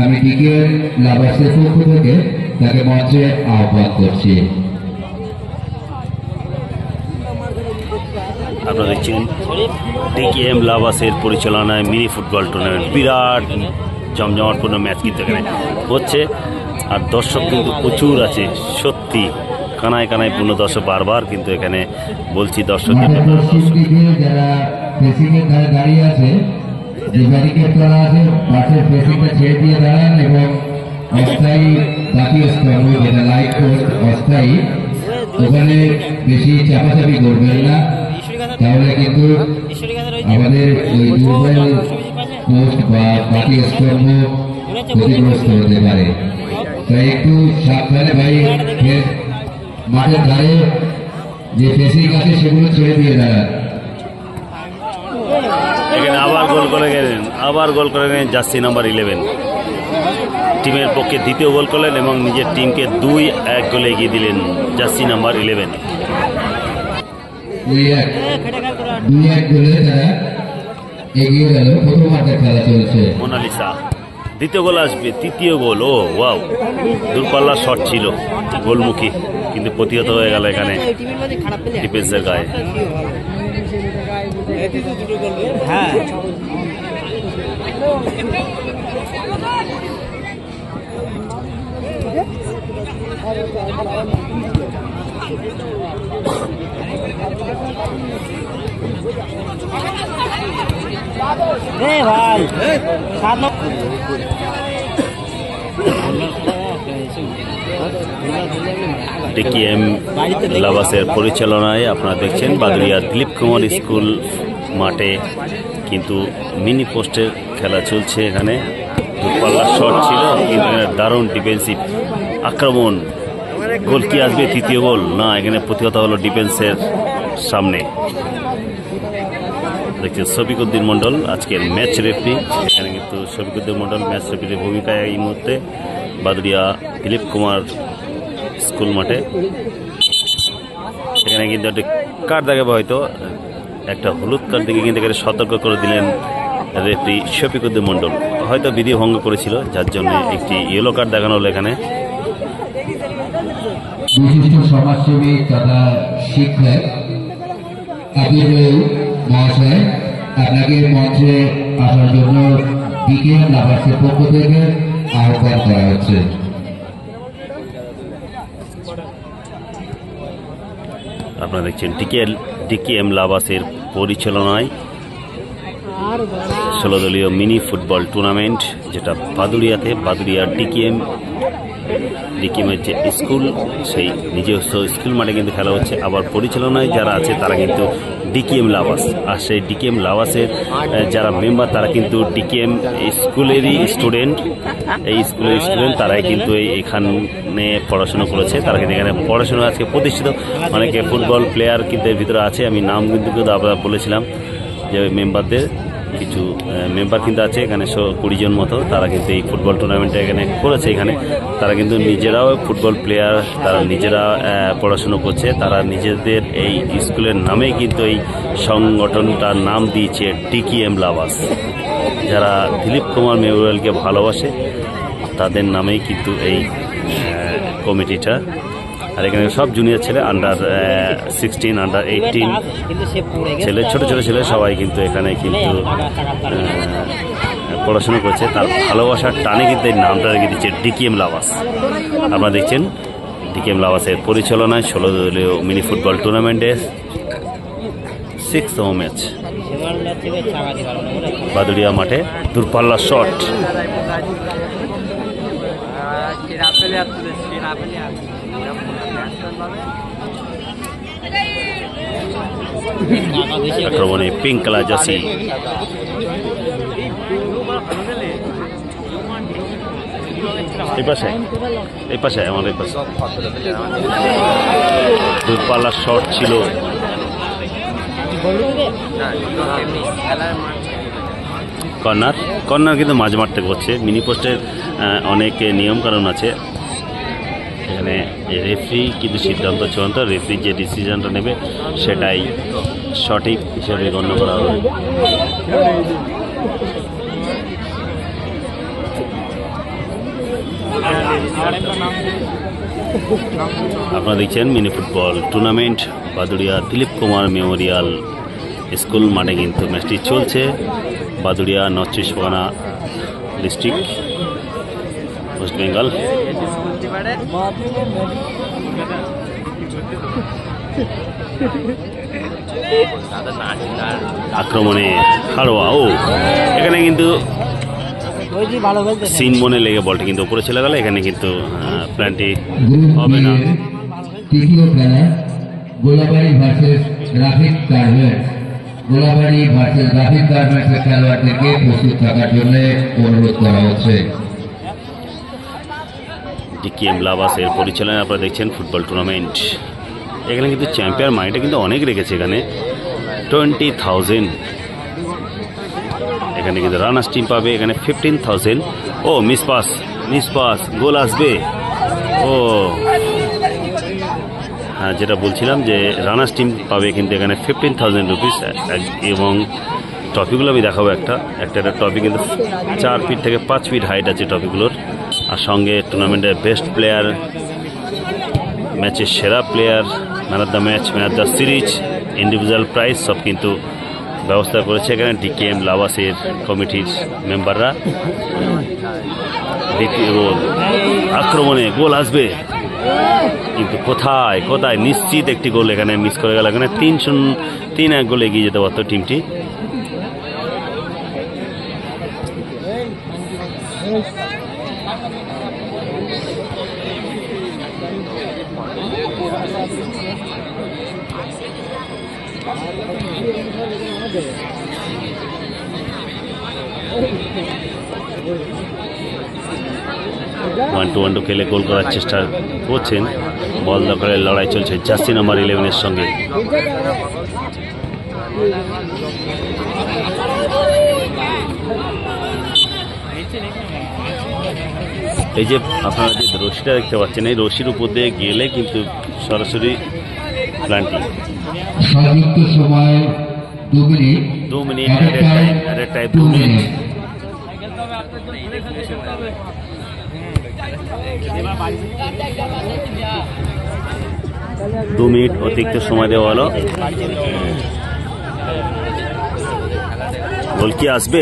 আমি ডিকেএম লাভাসের পক্ষ থেকে তাকে মঞ্চে আহ্বান করছি। আপনারা দেখছেন ডিকেএম লাভাসের পরিচালনায় মিনি ফুটবল টুর্নামেন্ট, বিরাট জমজমাটপূর্ণ ম্যাচ কিন্তু এখানে হচ্ছে। আর দর্শক কিন্তু প্রচুর আছে, সত্যি কানায় কানায় পূর্ণ দর্শক। বারবার কিন্তু এখানে বলছি দর্শকদের যারা ফেসিংয়ের ধারে দাঁড়িয়ে আছে, যে ব্যারিকেড করা আছে পাশের ফেসিংটা ছেড়ে দিয়ে দাঁড়ান এবং অস্থায়ী বাকি স্তম্ভ যেটা লাইট পোস্ট অস্থায়ী, ওখানে বেশি চাপাচাপি করবেন না, তাহলে কিন্তু আমাদের ওই দুর্বল পোস্ট বা বাকি স্তম্ভ ক্ষতিগ্রস্ত হতে পারে। তাই একটু সাবধানে ভাই মাঠের ধারে যে ফেসিং আছে সেগুলো ছেড়ে দিয়ে দাঁড়ান। এখানে আবার গোল করে গেলেন জার্সি নাম্বার 11, টিমের পক্ষে দ্বিতীয় গোল করলেন এবং নিজের টিমকে 2-1 গোলে এগিয়ে দিলেন জার্সি নাম্বার 11। 2-1 গোলে তারা এগিয়ে গেল। প্রথমার্ধের খেলা চলছে। মোনালিসা দ্বিতীয় গোল আসবে, তৃতীয় গোল। ও ওয়াও, দূরপাল্লা শট ছিল, গোলমুখী, কিন্তু প্রতিহত হয়ে গেল এখানে ডিফেন্সের গায়ে। হ্যাঁ ভাই ডিকেএম লাভাসের পরিচালনায় আপনারা দেখছেন বাদুড়িয়া দিলীপ কুমার স্কুল মাঠে কিন্তু মিনি পোস্টের খেলা চলছে। এখানে দূরপাল্লার শট ছিল, কিন্তু এখানে দারুণ ডিফেন্সিভ আক্রমণ। গোল কি আসবে? তৃতীয় গোল না, এখানে প্রতিহত হলো ডিফেন্সের সামনে। দেখছেন শফিকুদ্দিন মন্ডল আজকের ম্যাচ রেফারি। এখানে কিন্তু শফিকুদ্দিন মন্ডল ম্যাচ রেফারির ভূমিকায় এই মুহূর্তে বাদুড়িয়া দিলীপ কুমার স্কুল মাঠে। এখানে কিন্তু একটা কার্ড দেখাবে, হয়তো একটা হলুদ কার্ড দিকে কিন্তু এখানে সতর্ক করে দিলেন রেফারি শফিকুদ্দিন মন্ডল। হয়তো বিধি ভঙ্গ করেছিল, যার জন্য একটি ইয়েলো কার্ড দেখানো হলো এখানে। বিশিষ্ট সমাজসেবী তথা শিক্ষক আব্দুল মহাশয়, আপনাকে মঞ্চে আসার জন্য ডিকেএম লাভাসের পক্ষ থেকে আহ্বান করা হচ্ছে। আপনারা দেখছেন ডিকেএম লাভাসের পরিচালনায় 16 দলীয় মিনি ফুটবল টুর্নামেন্ট, যেটা বাদুড়িয়াতে বাদুড়িয়া ডিকেএম ডিকিএমের যে স্কুল সেই নিজস্ব স্কুল মাঠে কিন্তু খেলা হচ্ছে। আবার পরিচালনায় যারা আছে তারা কিন্তু ডিকিএম লাভাস, আর সেই ডিকিএম লাভাসের যারা মেম্বার তারা কিন্তু ডিকিএম স্কুলেরই স্টুডেন্ট। এই স্কুলের স্টুডেন্ট তারাই কিন্তু এখানে পড়াশোনা করেছে, তারা কিন্তু এখানে পড়াশোনা আজকে প্রতিষ্ঠিত। অনেকে ফুটবল প্লেয়ার কিন্তু এর ভিতরে আছে, আমি নাম কিন্তু আপনারা বলেছিলাম যে মেম্বারদের কিছু মেম্বার কিন্তু আছে এখানে 20 জন মতো, তারা কিন্তু এই ফুটবল টুর্নামেন্টটা এখানে করেছে। এখানে তারা কিন্তু নিজেরাও ফুটবল প্লেয়ার, তারা নিজেরা পড়াশুনো করছে, তারা নিজেদের এই স্কুলের নামেই কিন্তু এই সংগঠনটার নাম দিয়েছে ডিকিএম লাভাস। যারা দিলীপ কুমার মেমোরিয়ালকে ভালোবাসে তাদের নামেই কিন্তু এই কমিটিটা। আর এখানে সব জুনিয়র ছেলে, আন্ডার 16, আন্ডার 18 ছেলে, ছোট ছোট ছেলে সবাই কিন্তু এখানে কিন্তু পড়াশোনা করছে। তার ভালোবাসার টানে কিন্তু এই নামটা রেখে দিচ্ছে ডিকিএম লাভাস। আপনারা দেখছেন ডিকিএম লাভাসের পরিচালনায় 16 দলীয় মিনি ফুটবল টুর্নামেন্টের 6th ম্যাচ বাদুড়িয়া মাঠে দূরপাল্লা শট। আক্রমণে পিঙ্ক কালার জার্সি, এই পাশে আমাদের পাশে দূরপাল্লার শট ছিল। কর্নার কিন্তু মাঝ মাঠ থেকে হচ্ছে। মিনি পোস্টের অনেক নিয়ম কানুন আছে এখানে। রেফারি কিন্তু সিদ্ধান্ত চূড়ান্ত, রেফারি যে ডিসিশনটা নেবে সেটাই সঠিক হিসেবে গণ্য করা হবে। আপনারা দেখছেন mini football tournament Baduria Dilip Kumar Memorial school মাঠে কিন্তু ম্যাচটি চলছে। বাদুড়িয়া নর্থ চব্বিশ পরগনা ডিস্ট্রিক্ট, ওয়েস্ট বেঙ্গল। আক্রমণে হারোয়া, এখানে কিন্তু সিন মনে লেগে বলটি কিন্তু উপরে চলে গেল। এখানে কিন্তু প্ল্যানটি হবে না। তৃতীয় খেলা Golabari versus graphic garments. Golabari versus graphic গার্মেন্টসের খেলোয়াড়দেরকে প্রস্তুত থাকার জন্য অনুরোধ করা হচ্ছে। ডিকিএম লাভাসের পরিচালনায় আপনারা দেখছেন ফুটবল টুর্নামেন্ট। এখানে কিন্তু চ্যাম্পিয়ন মানিটা কিন্তু অনেক রেখেছে, এখানে 20,000। এখানে কিন্তু রানার্স টিম পাবে এখানে 15,000। মিস পাস, গোল আসবে। হ্যাঁ, যেটা বলছিলাম যে রানার্স টিম পাবে কিন্তু এখানে 15,000 রুপিস। এবং ট্রফিগুলো আমি দেখাবো একটা ট্রফি কিন্তু 4 ফিট থেকে 5 ফিট হাইট আছে ট্রফিগুলোর। আর সঙ্গে টুর্নামেন্টের বেস্ট প্লেয়ার, ম্যাচের সেরা player, man of the match, man of the series, individual prize সব কিন্তু ব্যবস্থা করেছে এখানে ডিকিএম লাভাসের কমিটির মেম্বাররা। দ্বিতীয় আক্রমণে গোল আসবে, কিন্তু কোথায় নিশ্চিত একটি গোল এখানে মিস করে গেল। এখানে 3-1 গোলে এগিয়ে যেতে পারত টিমটি। ওয়ান টু খেলে গোল করার চেষ্টা করছেন। বল দখলের লড়াই চলছে জার্সি নাম্বার 11-এর সঙ্গে। এই যে আপনারা যে রশিটা দেখতে পাচ্ছেন, এই রশির উপর দিয়ে গেলে কিন্তু সরাসরি প্ল্যান্টিং। সময় 2 minute, 2 minute, at a time 2 minute. দু মিনিট অতিরিক্ত সময় দেওয়া হলো। গোল কি আসবে?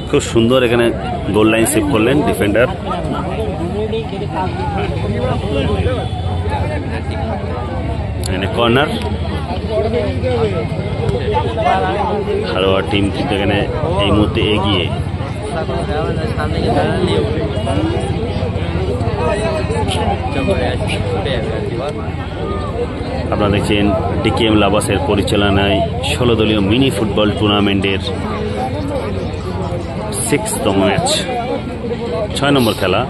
খুব সুন্দর এখানে গোল লাইন সেভ করলেন ডিফেন্ডার। এখানে কর্নার। খেলোয়াড় টিম কিন্তু এখানে এই মুহূর্তে এগিয়ে। আপনারা দেখছেন ডিকেএম লাভাসের পরিচালনায় 16 দলীয় মিনি ফুটবল টুর্নামেন্টের 6তম ম্যাচ, 6 নম্বর খেলা।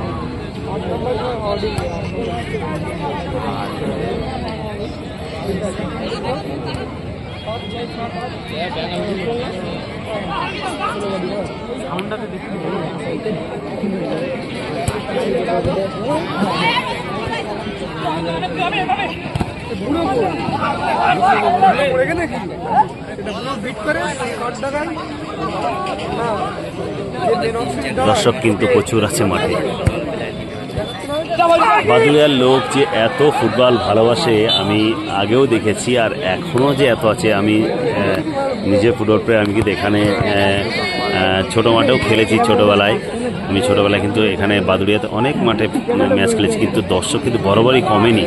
দর্শক কিন্তু প্রচুর আছে মাঠে। বাদুড়িয়ার লোক যে এত ফুটবল ভালোবাসে আমি আগেও দেখেছি, আর এখনও যে এত আছে আমি নিজে ফুটবল প্লেয়ার। আমি কিন্তু এখানে ছোটো মাঠেও খেলেছি ছোটোবেলায়। আমি ছোটোবেলায় কিন্তু এখানে বাদুড়িয়াতে অনেক মাঠে ম্যাচ খেলেছি, কিন্তু দর্শক কিন্তু বরাবরই কমেনি।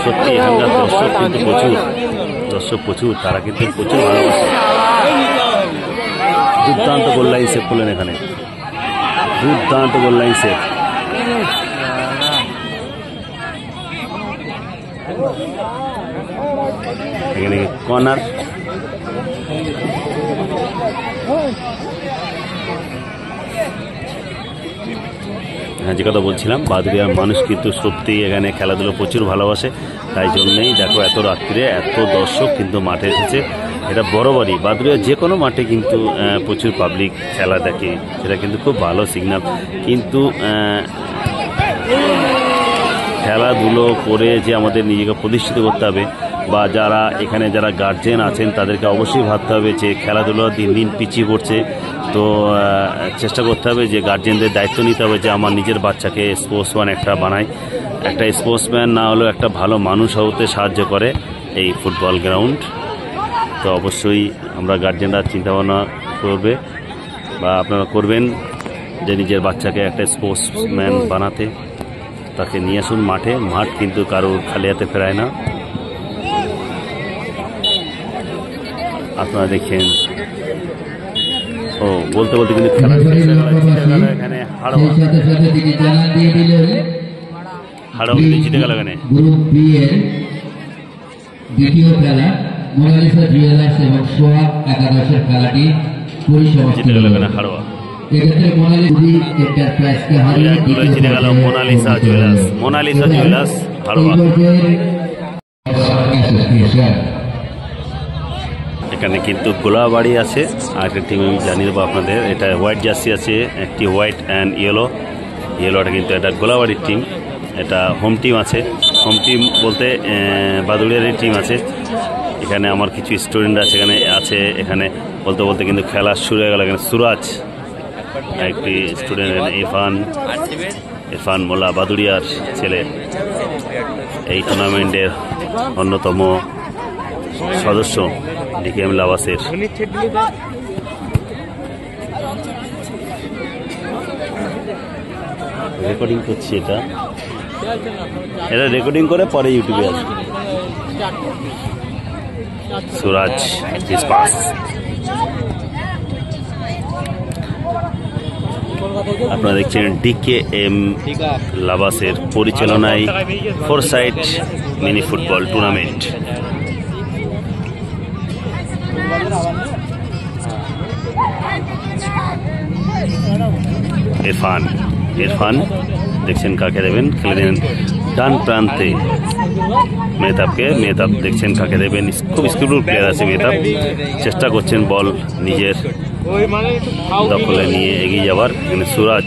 সত্যি এখানকার দর্শক কিন্তু প্রচুর, তারা কিন্তু প্রচুর ভালোবাসে। দুর্দান্ত গোল লাইন সেভ করলেন এখানে, দুর্দান্ত গোল লাইন সেভ। এখানে কর্নার, হ্যাঁ যে কথা বলছিলাম, বাদুড়িয়ার মানুষ কিন্তু সত্যি এখানে খেলাধুলো প্রচুর ভালোবাসে। তাই জন্যেই দেখো এত রাত্রিরে এত দর্শক কিন্তু মাঠে এসেছে। এটা বরাবরই বাদুড়িয়ার যে কোনো মাঠে কিন্তু প্রচুর পাবলিক খেলা দেখে, সেটা কিন্তু খুব ভালো সিগন্যাল। কিন্তু খেলাধুলো করে যে আমাদের নিজেকে প্রতিষ্ঠিত করতে হবে, বা যারা এখানে যারা গার্জেন আছেন তাদেরকে অবশ্যই ভাবতে হবে যে খেলাধুলো দিন দিন পিছিয়ে পড়ছে। তো চেষ্টা করতে হবে যে গার্জেনদের দায়িত্ব নিতে হবে যে আমার নিজের বাচ্চাকে স্পোর্টসম্যান একটা বানায়। একটা স্পোর্টসম্যান না হলেও একটা ভালো মানুষ হতে সাহায্য করে এই ফুটবল গ্রাউন্ড। তো অবশ্যই আমরা গার্জেনরা চিন্তাভাবনা করবে, বা আপনারা করবেন যে নিজের বাচ্চাকে একটা স্পোর্টসম্যান বানাতে। তাকে নিয়ে আসুন মাঠে। মাঠ কিন্তু কারোর খালি হাতে ফেরায় না। আপনারা দেখেন, ও বলতে বলতে কিন্তু খেলা এখানে হাড়োয়া জিতে গেল। এখানে গ্রুপ বি এর দ্বিতীয় খেলা মোনালিসা জুয়েলার্স এবং সোয়া একাদশের খেলাটি পরিসমাপ্ত জিতে গেল এখানে হাড়োয়া। এক্ষেত্রে মোনালিসাকে হারিয়ে জিতে গেল মোনালিসা জুয়েলার্স হাড়োয়া। এখানে কিন্তু গোলাবাড়ি আছে, আর একটা টিম আমি জানিয়ে দেবো আপনাদের। এটা হোয়াইট জার্সি আছে, একটি হোয়াইট অ্যান্ড ইয়েলোটা কিন্তু এটা গোলাবাড়ির টিম। এটা হোম টিম আছে। হোম টিম বলতে বাদুড়িয়ারই টিম আছে। এখানে আমার কিছু স্টুডেন্ট আছে এখানে বলতে বলতে কিন্তু খেলা শুরু হয়ে গেল। এখানে সুরাজ একটি স্টুডেন্ট, ইরফান মোল্লা বাদুড়িয়ার ছেলে, এই টুর্নামেন্টের অন্যতম সদস্য ডিকেএম লাভাসের। রেকর্ডিং করছি, এটা রেকর্ডিং করে পরে ইউটিউবে আসবে। সুরাজ পাস। আপনারা দেখছেন ডিকেএম লাভাসের পরিচালনায় foresight mini football tournament. Irfan দেখছেন কাকে দেবেন, খেলে দেন ডান প্রান্তে মেহতাব দেখছেন কাকে দেবেন। খুব স্কিলফুল প্লেয়ার আছে মেহতাব, চেষ্টা করছেন বল নিজের দখলে নিয়ে এগিয়ে যাবার। এখানে সুরাজ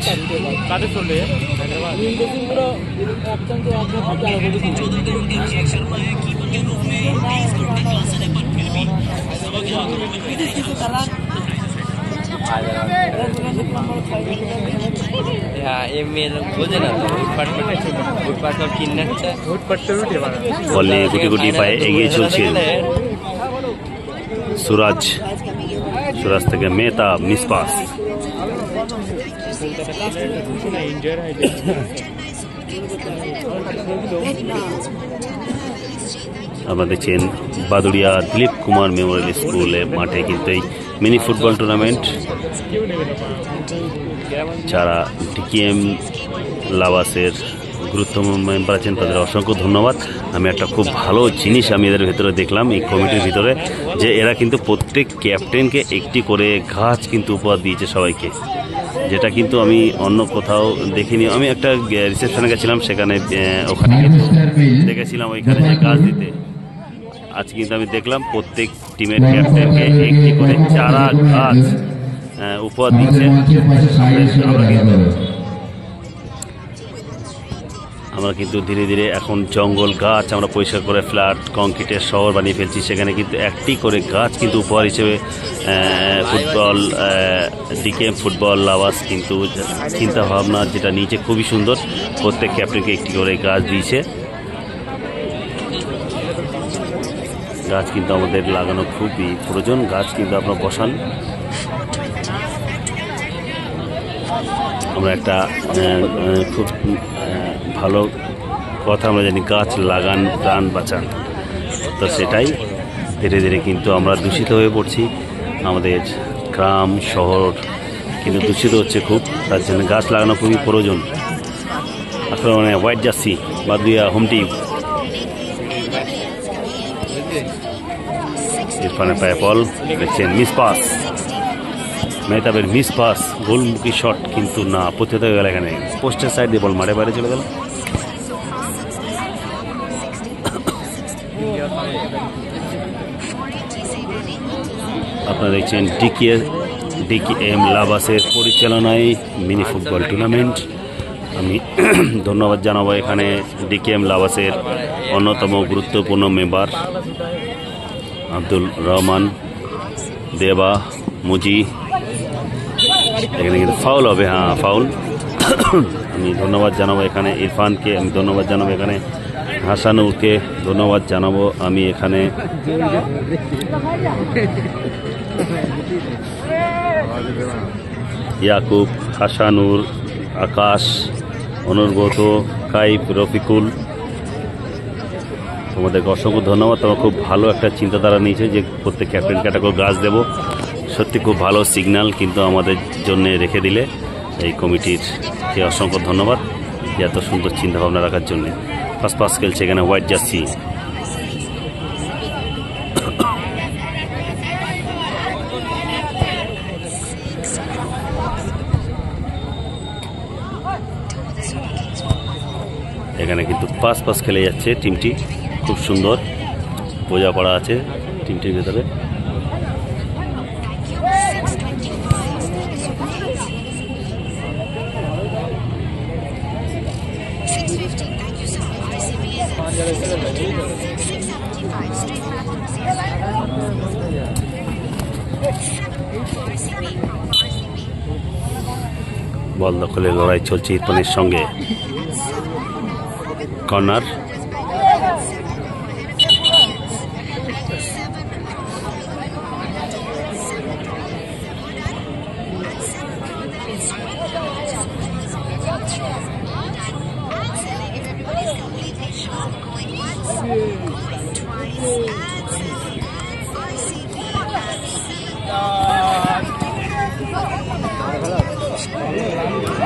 বল নিয়ে গুটি গুটি পায়ে এগিয়ে চলছে সুরাজ থেকে মেহতাব মিসপাস। আপনারা দেখছেন বাদুড়িয়া দিলীপ কুমার মেমোরিয়াল স্কুলে মাঠে কিন্তু এই মিনি ফুটবল টুর্নামেন্ট। যারা ডিকেএম লাভাসের গুরুত্বপূর্ণ মেম্বার আছেন, তাদের অসংখ্য ধন্যবাদ। আমি একটা খুব ভালো জিনিস আমি এদের ভিতরে দেখলাম, এই কমিটির ভিতরে, যে এরা কিন্তু প্রত্যেক ক্যাপ্টেনকে একটি করে গাছ কিন্তু উপহার দিয়েছে সবাইকে, যেটা কিন্তু আমি অন্য কোথাও দেখিনি। আমি একটা রিসেপশনে গেছিলাম, সেখানে ওখানে দেখেছিলাম ওইখানে যে গাছ দিতে। আজ কিন্তু আমি দেখলাম প্রত্যেক টিমের ক্যাপ্টেনকে একটি করে চারা গাছ উপহার দিচ্ছে। আমরা কিন্তু ধীরে ধীরে এখন জঙ্গল গাছ আমরা পরিষ্কার করে ফ্ল্যাট কংক্রিটের শহর বানিয়ে ফেলছি, সেখানে কিন্তু একটি করে গাছ কিন্তু উপহার হিসেবে ফুটবল ডিকেএম ফুটবল লাভার্স কিন্তু চিন্তা ভাবনা যেটা নিচে খুবই সুন্দর, প্রত্যেক ক্যাপ্টেনকে একটি করে গাছ দিয়েছে। গাছ কিন্তু আমাদের লাগানো খুবই প্রয়োজন, গাছ কিন্তু আপনারা বসান। আমরা একটা খুব ভালো কথা আমরা জানি, গাছ লাগান প্রাণ বাঁচান, তো সেটাই ধীরে ধীরে কিন্তু আমরা দূষিত হয়ে পড়ছি। আমাদের গ্রাম শহর কিন্তু দূষিত হচ্ছে খুব, তার জন্য গাছ লাগানো খুবই প্রয়োজন। আসলে মানে white jersey Baduria home team, ইরফানের পায়ে বল দেখছেন, মিস পাস, মেহতাবের মিস পাস, গোলমুখী শট কিন্তু না, প্রতিহত হয়ে গেল। এখানে পোস্টের সাইড দিয়ে বল মাঠে বাইরে চলে গেল। আপনারা দেখছেন ডিকেএম লাভার্সের পরিচালনায় মিনি ফুটবল টুর্নামেন্ট। আমি ধন্যবাদ জানাবো এখানে ডিকেএম লাভার্সের অন্যতম গুরুত্বপূর্ণ মেম্বার আব্দুল রহমান, দেবা, মুজি। এখানে কিন্তু ফাউল হবে, হ্যাঁ ফাউল। আমি ধন্যবাদ জানাবো এখানে ইরফানকে, আমি ধন্যবাদ জানাবো এখানে হাসানুরকে, ধন্যবাদ জানাবো আমি এখানে ইয়াকুব, হাসানুর, আকাশ, অনুর্গত, কাইফ, রফিকুল, তোমাদেরকে অসংখ্য ধন্যবাদ। তোমরা খুব ভালো একটা চিন্তাধারা নিয়েছে যে প্রত্যেক ক্যাপ্টেনকে একটা করে গাছ দেবো, সত্যি খুব ভালো সিগন্যাল কিন্তু আমাদের জন্য রেখে দিলে। এই কমিটিরকে অসংখ্য ধন্যবাদ যে এত সুন্দর চিন্তাভাবনা রাখার জন্যে। ফার্স্ট পাস খেলছে এখানে হোয়াইট জার্সি, এখানে কিন্তু পাস খেলে যাচ্ছে টিমটি, খুব সুন্দর বোঝাপড়া আছে টিমটির ভেতরে। বল দখলে লড়াই চলছে ইরফানের সঙ্গে। কর্নার,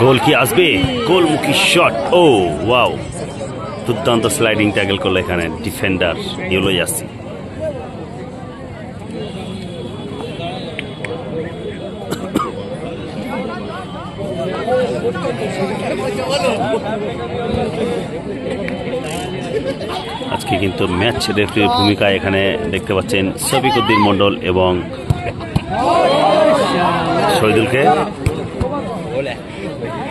গোল কি আসবে? গোলমুখী শট, ও ওয়াও, দুর্দান্ত স্লাইডিং ট্যাকল করলো এখানে ডিফেন্ডার ইউলো জার্সি। আজকে কিন্তু ম্যাচ রেফারির ভূমিকা এখানে দেখতে পাচ্ছেন শফিকুদ্দিন মন্ডল এবং শহীদুলকে।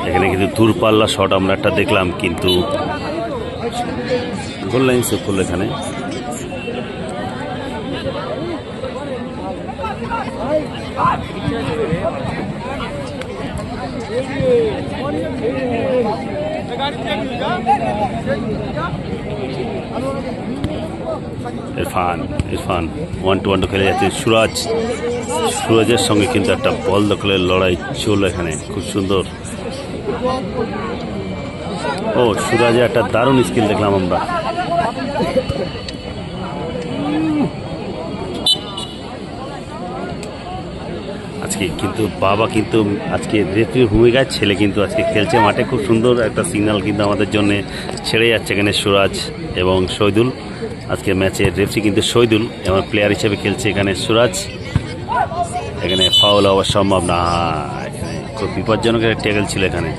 এখানে কিন্তু দূরপাল্লা শট আমরা একটা দেখলাম, কিন্তু গোল লাইন সেভ করলো এখানে। ইরফান 1-2 খেলে যাচ্ছে। সুরাজের সঙ্গে কিন্তু একটা বল দখলের লড়াই চললো এখানে, খুব সুন্দর। ও সুরাজের একটা দারুণ স্কিল দেখলাম আমরা। আজকে কিন্তু বাবা কিন্তু আজকে রেফারির ভূমিকায়, ছেলে কিন্তু আজকে খেলছে মাঠে। খুব সুন্দর একটা সিগন্যাল কিন্তু আমাদের জন্য ছেড়ে যাচ্ছে এখানে সুরাজ এবং শহীদুল। আজকে ম্যাচের রেফারি কিন্তু শহীদুল এবং প্লেয়ার হিসেবে খেলছে এখানে সুরাজ। এখানে ফাউল হওয়া সম্ভব না, এখানে খুব বিপজ্জনক একটা ট্যাকল ছিল এখানে।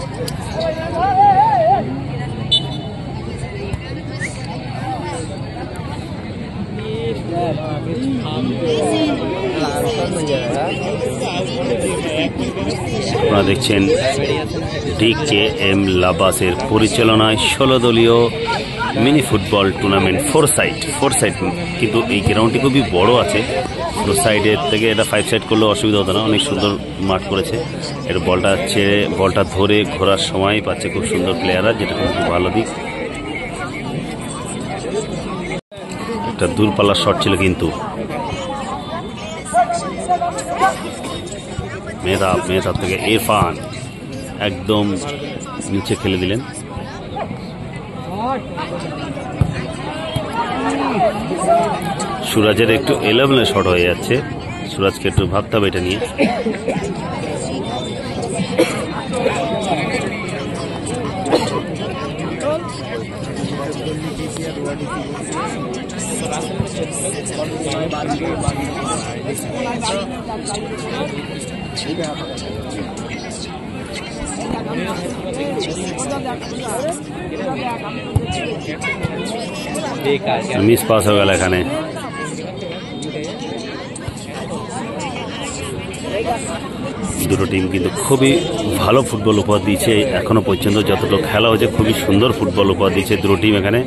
আপনারা দেখছেন DKM লাবাসের পরিচালনায় 16 দলীয় mini football tournament four side. কিন্তু এই গ্রাউন্ডটি খুবই বড় আছে, 4 সাইডের থেকে এটা 5 সাইড করলেও অসুবিধা হতো না। অনেক সুন্দর মাঠ করেছে। এর বলটা ছেড়ে বলটা ধরে ঘোরার সময় পাচ্ছে খুব সুন্দর প্লেয়াররা, যেটা খুব ভালো দিক। একটা দূরপাল্লার শট ছিল কিন্তু মেহতাব থেকে ইরফান একদম নিচে খেলে দিলেন। সুরাজের একটু 11 শট হয়ে যাচ্ছে, সুরাজকে একটু ভাবতে হবে এটা নিয়ে। মিস পাস হয়ে গেল এখানে। দুটো টিম কিন্তু খুবই ভালো ফুটবল উপহার দিয়েছে এখনো পর্যন্ত, যতটুকু খেলা হয়েছে খুবই সুন্দর ফুটবল উপহার দিয়েছে দুটো টিম এখানে।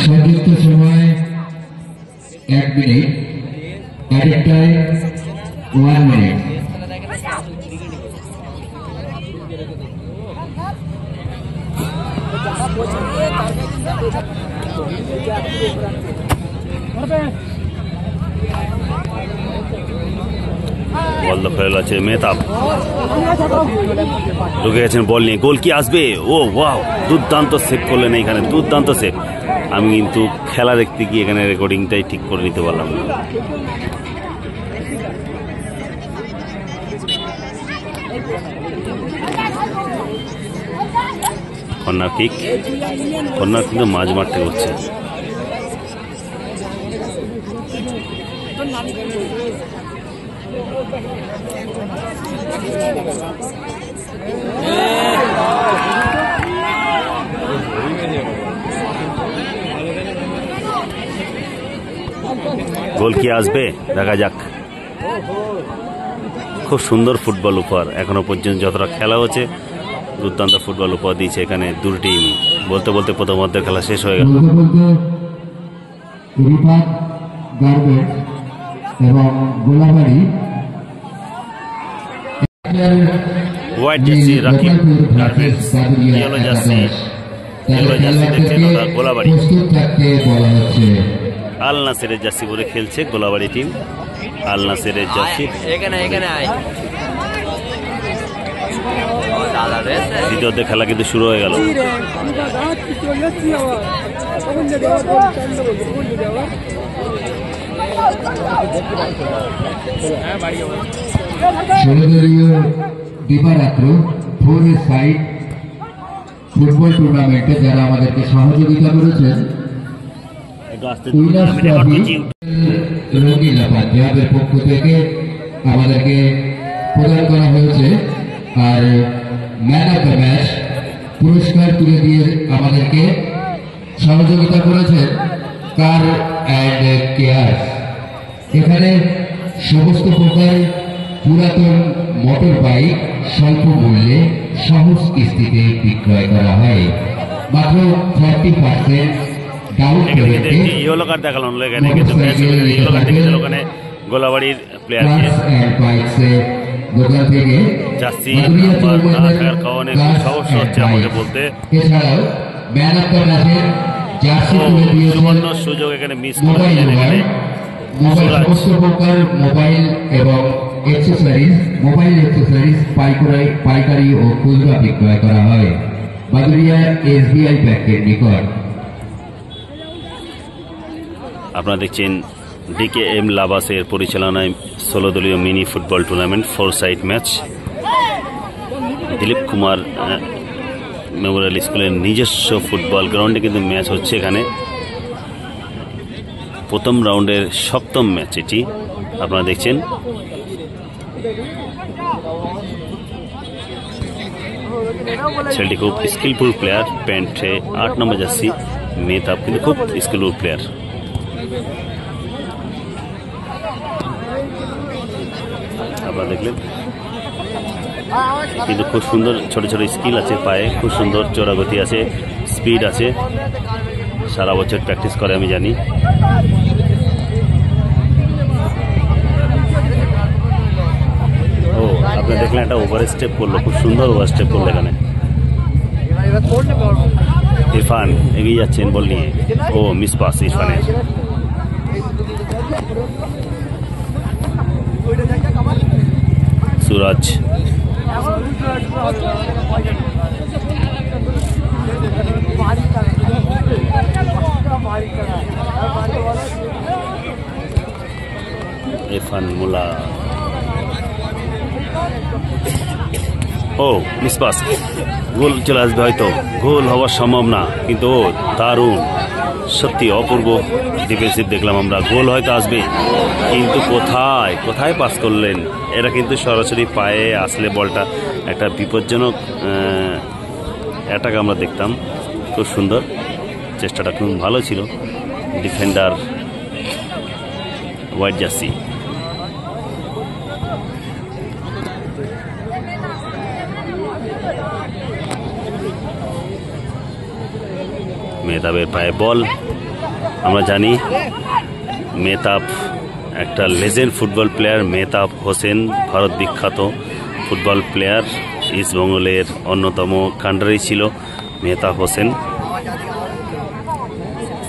সংযুক্ত সময় 1 মিনিট, অ্যাডিট টাইম 1 মিনিট। বল দখল আছে, মেহতাব ঢুকে গেছেন বল নিয়ে। গোল কি আসবে? ও ওয়াও, দুর্দান্ত সেভ করলেন এখানে, দুর্দান্ত সেভ। আমি কিন্তু খেলা দেখতে গিয়ে এখানে রেকর্ডিংটাই ঠিক করে নিতে পারলাম না। কর্নার কিক, কর্নার কিন্তু মাঝ মাঠ থেকে হচ্ছে। গোল কি আসবে দেখা যাক। খুব সুন্দর ফুটবল উপহার এখনো পর্যন্ত যতটা খেলা হচ্ছে, দুর্দান্ত ফুটবল উপহার দিয়েছে এখানে দুটো টিম। বলতে বলতে প্রথম অর্ধের খেলা শেষ হয়ে গেল। এবং Golabari white jersey Rakib garments, yellow jersey দেখছেন ওটা গোলাবাড়ি। আল নাসেরের জার্সি পরে খেলছে গোলাবাড়ি টিম। আল নাসেরের জার্সি দ্বিতীয় অর্ধের খেলা কিন্তু শুরু হয়ে গেল। ষোলদলীয় দিবারাত্র ফোর সাইড ফুটবল টুর্নামেন্টে যারা আমাদেরকে সহযোগিতা করেছেন, রঙিলা পাঞ্জাবের পক্ষ থেকে আমাদেরকে প্রদান করা হয়েছে। আর ম্যান অফ দ্য ম্যাচ পুরস্কার তুলে দিয়ে আমাদেরকে সহযোগিতা করেছেন কার অ্যান্ড কেয়ার। এখানে সমস্ত প্রকার পুরাতন মোটর বাইক স্বল্প মূল্যে সহজ কিস্তিতে বিক্রয় করা হয়। মাত্র 40% ডাউন পেমেন্টে ইয়েলো কার্ড দেখালো এখানে, কিন্তু ইয়েলো কার্ড দেখেছিল ওখানে গোলাবাড়ির প্লেয়ারকে। দোকান থেকে জার্সি নাম্বার না থাকার কারণে সমস্যা হচ্ছে আমাকে বলতে। এছাড়াও ম্যান অফ দ্য ম্যাচের জার্সি তুলে দিয়েছেন সুবর্ণ সুযোগ এখানে মিস করেছেন এখানে সমস্ত প্রকার মোবাইল এবং মোবাইল অ্যাক্সেসরিজ পাইকারি ও খুচরা বিক্রয় করা হয়। বাদুড়িয়া SBI ব্যাংকের নিকট। আপনারা দেখছেন DKM লাভাসের পরিচালনায় 16 দলীয় mini football tournament 4 side match. Dilip Kumar Memorial স্কুলের নিজস্ব ফুটবল গ্রাউন্ডে কিন্তু ম্যাচ হচ্ছে। এখানে প্রথম রাউন্ডের 7ম ম্যাচ এটি আপনারা দেখছেন। ছেলেটি খুব স্কিলফুল প্লেয়ার, প্যান্টে 8 নম্বর জার্সি, মেহতাব কিন্তু খুব স্কিলফুল প্লেয়ার। আপনারা দেখলেন কিন্তু খুব সুন্দর ছোট ছোট স্কিল আছে, পায়ে খুব সুন্দর চোরাগতি আছে, স্পিড আছে, সারা বছর প্র্যাকটিস করে আমি জানি। ও আপনি দেখলেন একটা ওভার স্টেপ করলো, খুব সুন্দর ওভার স্টেপ করলো এখানে। ইরফান এগিয়ে যাচ্ছেন বল নিয়ে, ও মিস পাস ইরফানের। সুরাজ ইরফান মুলা, ও মিস পাস, গোল চলে আসবে হয়তো, গোল হওয়ার সম্ভব না কিন্তু ও দারুণ, সত্যি অপূর্ব ডিফেন্সিভ দেখলাম আমরা। গোল হয়তো আসবে কিন্তু কোথায় কোথায় পাস করলেন। এরা কিন্তু সরাসরি পায়ে আসলে বলটা একটা বিপজ্জনক অ্যাটাক আমরা দেখতাম। খুব সুন্দর, চেষ্টাটা খুব ভালো ছিল ডিফেন্ডার হোয়াইট জার্সি। মেহতাবের পায়ে বল। আমরা জানি মেহতাব একটা legend football player. Mehtab Hossain Bharat বিখ্যাত ফুটবল প্লেয়ার, ইস্ট বেঙ্গলের অন্যতম কান্ডারি ছিল মেহতাব হোসেন।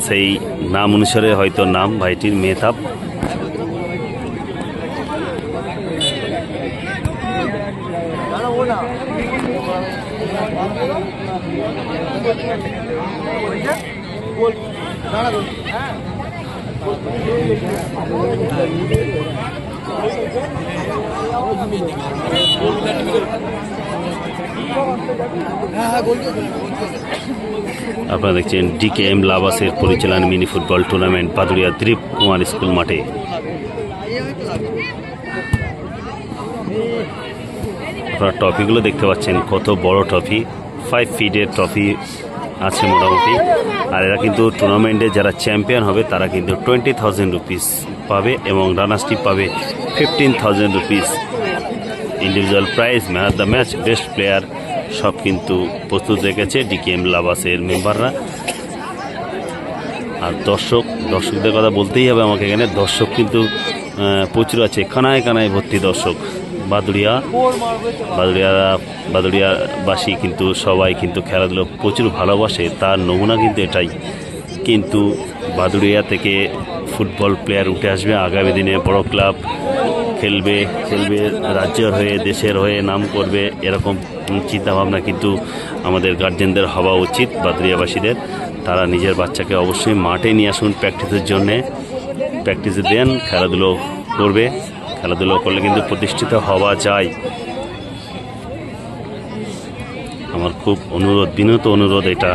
সেই নাম অনুসারে হয়তো নাম ভাইটির মেহতাব। আপনারা দেখছেন DKM লাভাসের পরিচালনা mini football tournament Baduria Dilip Kumar school মাঠে। আপনারা ট্রফিগুলো দেখতে পাচ্ছেন, কত বড় ট্রফি, 5 ফিটের ট্রফি আছে মোটামুটি। আর এরা কিন্তু টুর্নামেন্টে যারা চ্যাম্পিয়ন হবে তারা কিন্তু 20,000 রুপিস পাবে এবং রানার্সটি পাবে 15,000 rupees. Individual prize, man of the match, best player সব কিন্তু প্রস্তুত রেখেছে DKM লাভাসের মেম্বাররা। আর দর্শকদের কথা বলতেই হবে আমাকে, এখানে দর্শক কিন্তু প্রচুর আছে, কানায় কানায় ভর্তি দর্শক। বাদুড়িয়াবাসী কিন্তু সবাই কিন্তু খেলাধুলো প্রচুর ভালোবাসে, তার নমুনা কিন্তু এটাই। কিন্তু বাদুড়িয়া থেকে ফুটবল প্লেয়ার উঠে আসবে, আগামী দিনে বড় ক্লাব খেলবে, রাজ্যের হয়ে দেশের হয়ে নাম করবে, এরকম চিন্তাভাবনা কিন্তু আমাদের গার্জেনদের হওয়া উচিত। বাদুড়িয়াবাসীদের, তারা নিজের বাচ্চাকে অবশ্যই মাঠে নিয়ে আসুন প্র্যাকটিসের জন্যে, প্র্যাকটিসে দেন, খেলাধুলো করবে। খেলাধুলো করলে কিন্তু প্রতিষ্ঠিত হওয়া যায়। আমার খুব অনুরোধ, বিনীত অনুরোধ এটা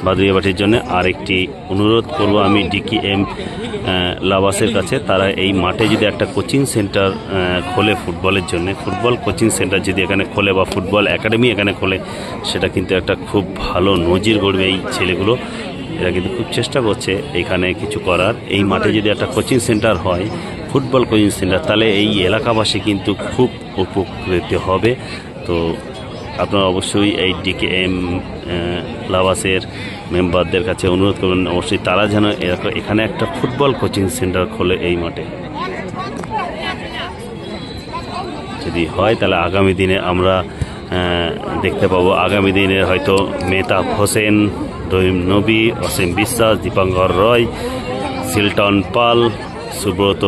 বাদুড়িয়াবাসীর জন্য। আর একটি অনুরোধ করব আমি DKM লাভাসের কাছে, তারা এই মাঠে যদি একটা কোচিং সেন্টার খোলে ফুটবলের জন্য, ফুটবল কোচিং সেন্টার যদি এখানে খোলে বা ফুটবল একাডেমি এখানে খোলে, সেটা কিন্তু একটা খুব ভালো নজির গড়বে এই ছেলেগুলো। এরা কিন্তু খুব চেষ্টা করছে এখানে কিছু করার। এই মাঠে যদি একটা কোচিং সেন্টার হয়, ফুটবল কোচিং সেন্টার, তাহলে এই এলাকাবাসী কিন্তু খুব উপকৃত হবে। তো আপনারা অবশ্যই এই DKM লাভাসের মেম্বারদের কাছে অনুরোধ করবেন, অবশ্যই তারা যেন এখানে একটা ফুটবল কোচিং সেন্টার খোলে এই মাঠে। যদি হয় তাহলে আগামী দিনে আমরা দেখতে পাবো, আগামী দিনে হয়তো মেহতাব হোসেন, রহিম নবী, অসীম বিশ্বাস, দীপাঙ্কর রয়, সিলটন পাল, সুব্রত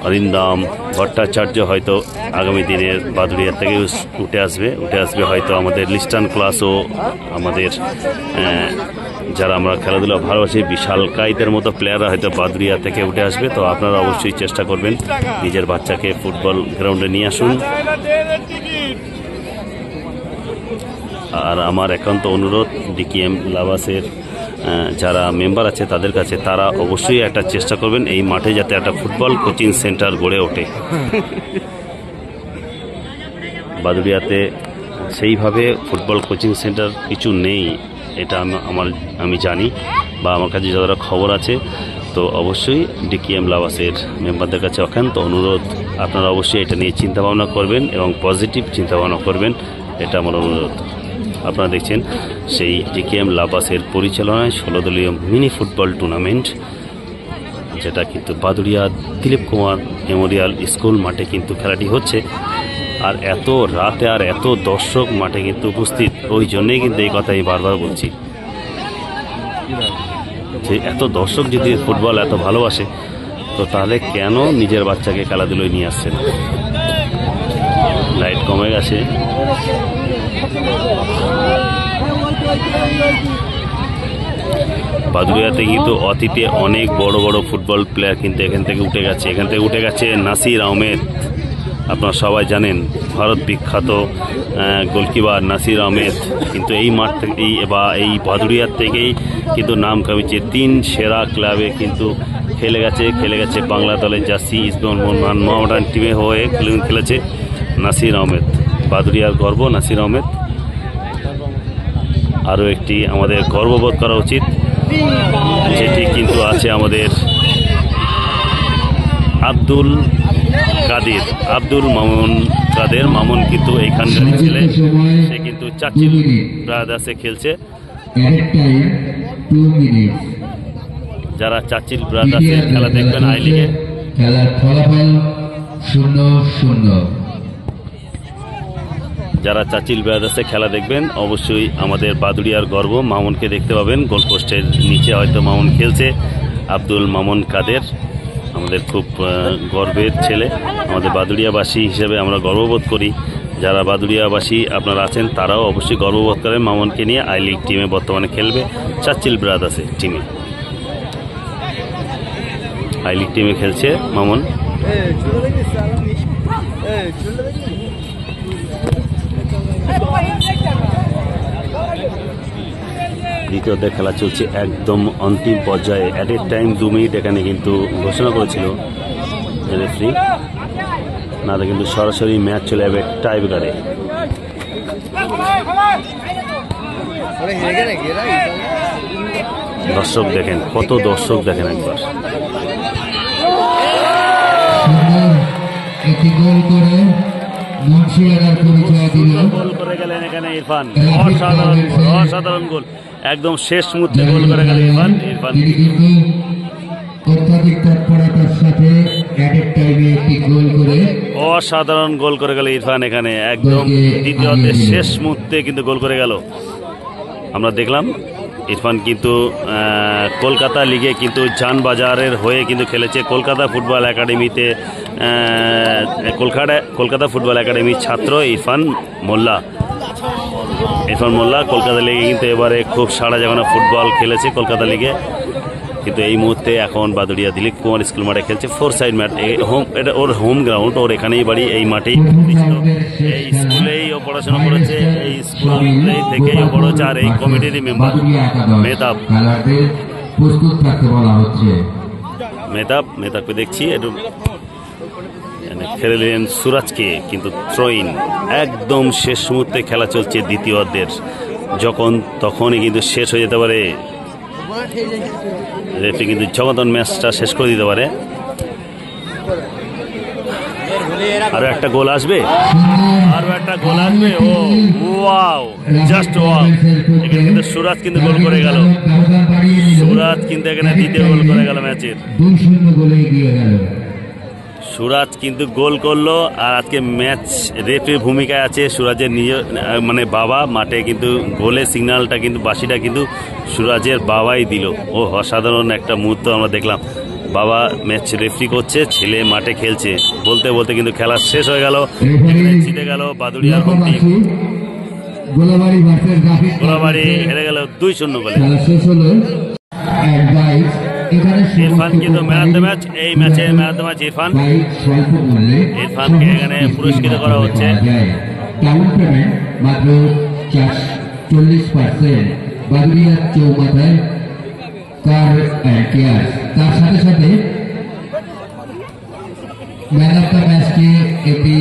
অরিন্দম ভট্টাচার্য হয়তো আগামী দিনের বাদুড়িয়া থেকে উঠে আসবে হয়তো আমাদের লিস্টান ক্লাসও আমাদের যারা আমরা খেলাধুলা ভালোবাসি বিশাল কাইদের মতো প্লেয়াররা হয়তো বাদুড়িয়া থেকে উঠে আসবে। তো আপনারা অবশ্যই চেষ্টা করবেন নিজের বাচ্চাকে ফুটবল গ্রাউন্ডে নিয়ে আসুন। আর আমার একান্ত অনুরোধ ডিকেএম লাভাসের যারা মেম্বার আছে তাদের কাছে, তারা অবশ্যই একটা চেষ্টা করবেন এই মাঠে যাতে একটা ফুটবল কোচিং সেন্টার গড়ে ওঠে। বাদুড়িয়াতে সেইভাবে ফুটবল কোচিং সেন্টার কিছু নেই, এটা আমি জানি বা আমার কাছে যতটা খবর আছে। তো অবশ্যই ডিকেএম লাভাসের মেম্বারদের কাছে একান্ত অনুরোধ, আপনারা অবশ্যই এটা নিয়ে চিন্তাভাবনা করবেন এবং পজিটিভ চিন্তাভাবনা করবেন, এটা আমার অনুরোধ। আপনারা দেখছেন সেই ডিকেএম লাভাসের পরিচালনায় 16 দলীয় মিনি ফুটবল টুর্নামেন্ট, যেটা কিন্তু বাদুড়িয়া দিলীপ কুমার মেমোরিয়াল স্কুল মাঠে কিন্তু খেলাটি হচ্ছে। আর এত রাতে আর এত দর্শক মাঠে কিন্তু উপস্থিত, ওই জন্যেই কিন্তু এই কথাই বারবার বলছি যে এত দর্শক যদি ফুটবল এত ভালোবাসে, তো তাহলে কেন নিজের বাচ্চাকে খেলাধুলোয় নিয়ে আসছে না? লাইট কমে গেছে। বাদুড়িয়াতে কিন্তু অতীতে অনেক বড় বড় ফুটবল প্লেয়ার কিন্তু এখান থেকে উঠে গেছে নাসির আহমেদ। আপনারা সবাই জানেন ভারত বিখ্যাত গোলকিপার নাসির আহমেদ কিন্তু এই মাঠ থেকেই বা এই বাদুড়িয়ার থেকেই কিন্তু নাম কামিয়েছে। 3 সেরা ক্লাবে কিন্তু খেলে গেছে বাংলা দলের জার্সি ইস্টবেঙ্গল মোহামেডান টিমে হয়ে খেলেছে নাসির আহমেদ। বাদুড়িয়ার গর্ব নাসির আহমেদ, আরও একটি আমাদের গর্ববোধ করা উচিত, যেটি কিন্তু আছে আমাদের আব্দুল মামুন কাদের। মামুন কিন্তু এইখানকার ছেলে, সে কিন্তু চাচিল ব্রাদার্সে খেলছে। যারা চাচিল ব্রাদার্সের খেলা দেখবেন আই লিগে, খেলার ফলাফল 0-0। যারা চাচিল ব্রাদার্সে খেলা দেখবেন অবশ্যই আমাদের বাদুড়িয়ার গর্ব মামুনকে দেখতে পাবেন। গোলপোস্টের নিচে হয়তো মামুন খেলছে। আব্দুল মামুন কাদের আমাদের খুব গর্বের ছেলে, আমাদের বাদুড়িয়াবাসী হিসেবে আমরা গর্ববোধ করি। যারা বাদুড়িয়াবাসী আপনারা আছেন তারাও অবশ্যই গর্ববোধ করেন মামুনকে নিয়ে। আই লিগ টিমে বর্তমানে খেলবে চাচিল ব্রাদার্সের টিমে, আই লিগ টিমে খেলছে মামুন। দ্বিতীয়দের খেলা চলছে একদম অন্তিম পর্যায়ে। অ্যাট এ টাইম 2 মিনিট এখানে কিন্তু ঘোষণা করেছিল রেফারি, না তো কিন্তু সরাসরি ম্যাচ চলে যাবে টাই ব্রেকারে। দর্শক দেখেন, কত দর্শক দেখেন একবার। গোল করে গেলেন এখানে ইরফান, অসাধারণ গোল, একদম শেষ মুহূর্তে গোল করে গেল ইরফান। অসাধারণ গোল করে গেল ইরফান এখানে, একদম দ্বিতীয়ার্ধের শেষ মুহূর্তে কিন্তু গোল করে গেল। আমরা দেখলাম ইরফান কিন্তু কলকাতা লিগে কিন্তু জানবাজারের হয়ে কিন্তু খেলেছে। কলকাতা ফুটবল একাডেমিতে কলকাতা ফুটবল একাডেমির ছাত্র ইরফান মোল্লা কলকাতা লিগে কিন্তু এবারে খুব সারা জাগানো ফুটবল খেলেছে কলকাতা লিগে। কিন্তু এই মুহূর্তে এখন বাদুড়িয়া দিলীপ কুমার স্কুল মাঠে খেলছে 4 সাইড ম্যাচ। এটা ওর হোম গ্রাউন্ড, ওর এখানেই বাড়ি, এই মাঠেই এই স্কুলেই ও পড়াশোনা করেছে, এই স্কুল থেকেই বড় হচ্ছে। আর এই কমিটির মেম্বার মেহতাবকে দেখছি একটু খেলে নিলেন সুরাজকে, কিন্তু থ্রোইন একদম শেষ মুহূর্তে খেলা চলছে দ্বিতীয় অর্ধের, তখনই কিন্তু শেষ হয়ে যেতে পারে। রেফারি কিন্তু যখন ম্যাচটা শেষ করে দিতে পারে। আরো একটা গোল আসবে, ও ওয়াও, জাস্ট ওয়াও। এখানে কিন্তু সুরাজ কিন্তু গোল করে গেল, সুরাজ কিন্তু এখানে দ্বিতীয় গোল করে গেল ম্যাচের। সুরাজ কিন্তু গোল করলো। আর আজকে ম্যাচ রেফারির ভূমিকায় আছে সুরাজের মানে বাবা। মাঠে কিন্তু গোলের সিগন্যালটা কিন্তু বাঁশিটা কিন্তু সুরাজের বাবাই দিল। ও অসাধারণ একটা মুহূর্ত আমরা দেখলাম। বাবা ম্যাচ রেফারি করছে, ছেলে মাঠে খেলছে। বলতে বলতে কিন্তু খেলা শেষ হয়ে গেল, জিতে গেল বাদুড়িয়ার হোম টিম। গোলাবাড়ি হেরে গেল 2-0 গোলে। ইরফান কিন্তু ম্যান অফ দ্য ম্যাচ, এই ম্যাচের man of the match Irfan. ইরফানকে এখানে পুরস্কৃত করা হচ্ছে। ডাউন পেমেন্ট মাত্র 40%, বাদুড়িয়া চৌমাথায় কার কেয়ার। তার সাথে সাথে ম্যান অফ দ্য ম্যাচকে একটি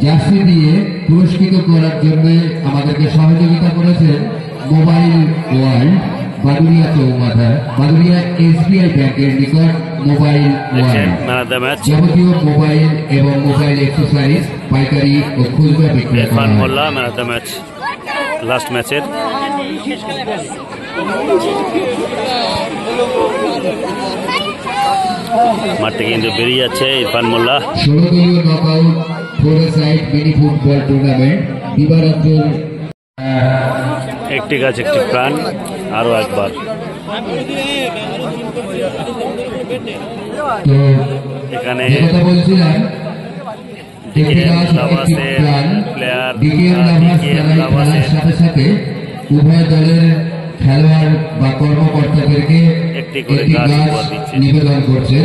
জার্সি দিয়ে পুরস্কৃত করার জন্য আমাদেরকে সহযোগিতা করেছেন মোবাইল ওয়ার্ল্ড বাদুড়িয়া চৌমাথা, বাদুড়িয়া SBI ব্যাংকের নিকট মোবাইল ওয়ার্ল্ড যাবতীয় মোবাইল এবং মোবাইল এক্সেসরিজ পাইকারি ও খুচরা বিক্রয় করা হয়। Man of the match last ম্যাচের। মাঠ থেকে কিন্তু বেরিয়ে যাচ্ছে ইরফান মোল্লা। 16 দলীয় knockout 4-a-side mini football tournament দিবারাত্রির একটি গাছ একটি প্রাণ। আরো একবার তো এখানে কথা বলছিলাম খেলার সাথে সাথে উভয় দলের খেলোয়াড় বা কর্মকর্তাদেরকে একটি গাছ নিবেদন করছে,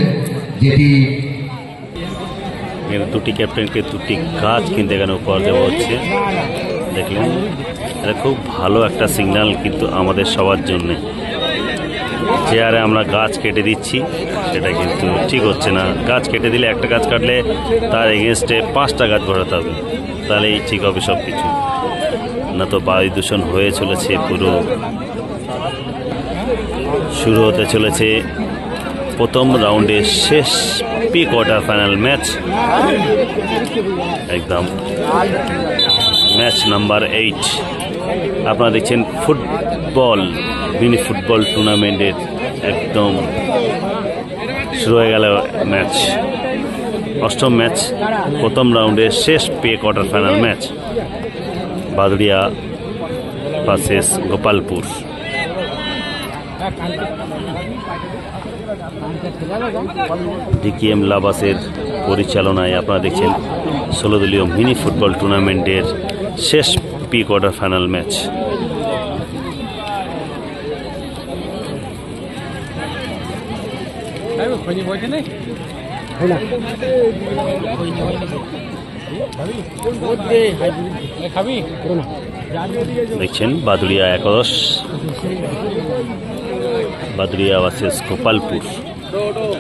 যেটি দুটি ক্যাপ্টেনকে দুটি গাছ কিন্তু এখানে উপহার দেওয়া হচ্ছে। দেখলেন, এটা খুব ভালো একটা সিগন্যাল কিন্তু আমাদের সবার জন্যে। যে হারে আমরা গাছ কেটে দিচ্ছি সেটা কিন্তু ঠিক হচ্ছে না। গাছ কেটে দিলে, একটা গাছ কাটলে তার এগেনস্টে 5টা গাছ বসাতে হবে, তাহলেই ঠিক হবে সব কিছু। না তো বায়ু দূষণ হয়ে চলেছে পুরো। শুরু হতে চলেছে প্রথম রাউন্ডের শেষ প্রি-কোয়ার্টার ফাইনাল ম্যাচ, একদম ম্যাচ নাম্বার 8। আপনারা দেখছেন ফুটবল মিনি ফুটবল টুর্নামেন্টের একদম শুরু হয়ে গেল ম্যাচ। 8ম ম্যাচ, প্রথম রাউন্ডের শেষ pre-quarter final match, Baduria versus Gopalpur. DKM লাবাসের পরিচালনায় আপনারা দেখছেন 16 দলীয় মিনি ফুটবল টুর্নামেন্টের শেষ প্রি-কোয়ার্টার ফাইনাল ম্যাচ। দেখছেন বাদুড়িয়া একাদশ, বাদুড়িয়া ভার্সেস গোপালপুর।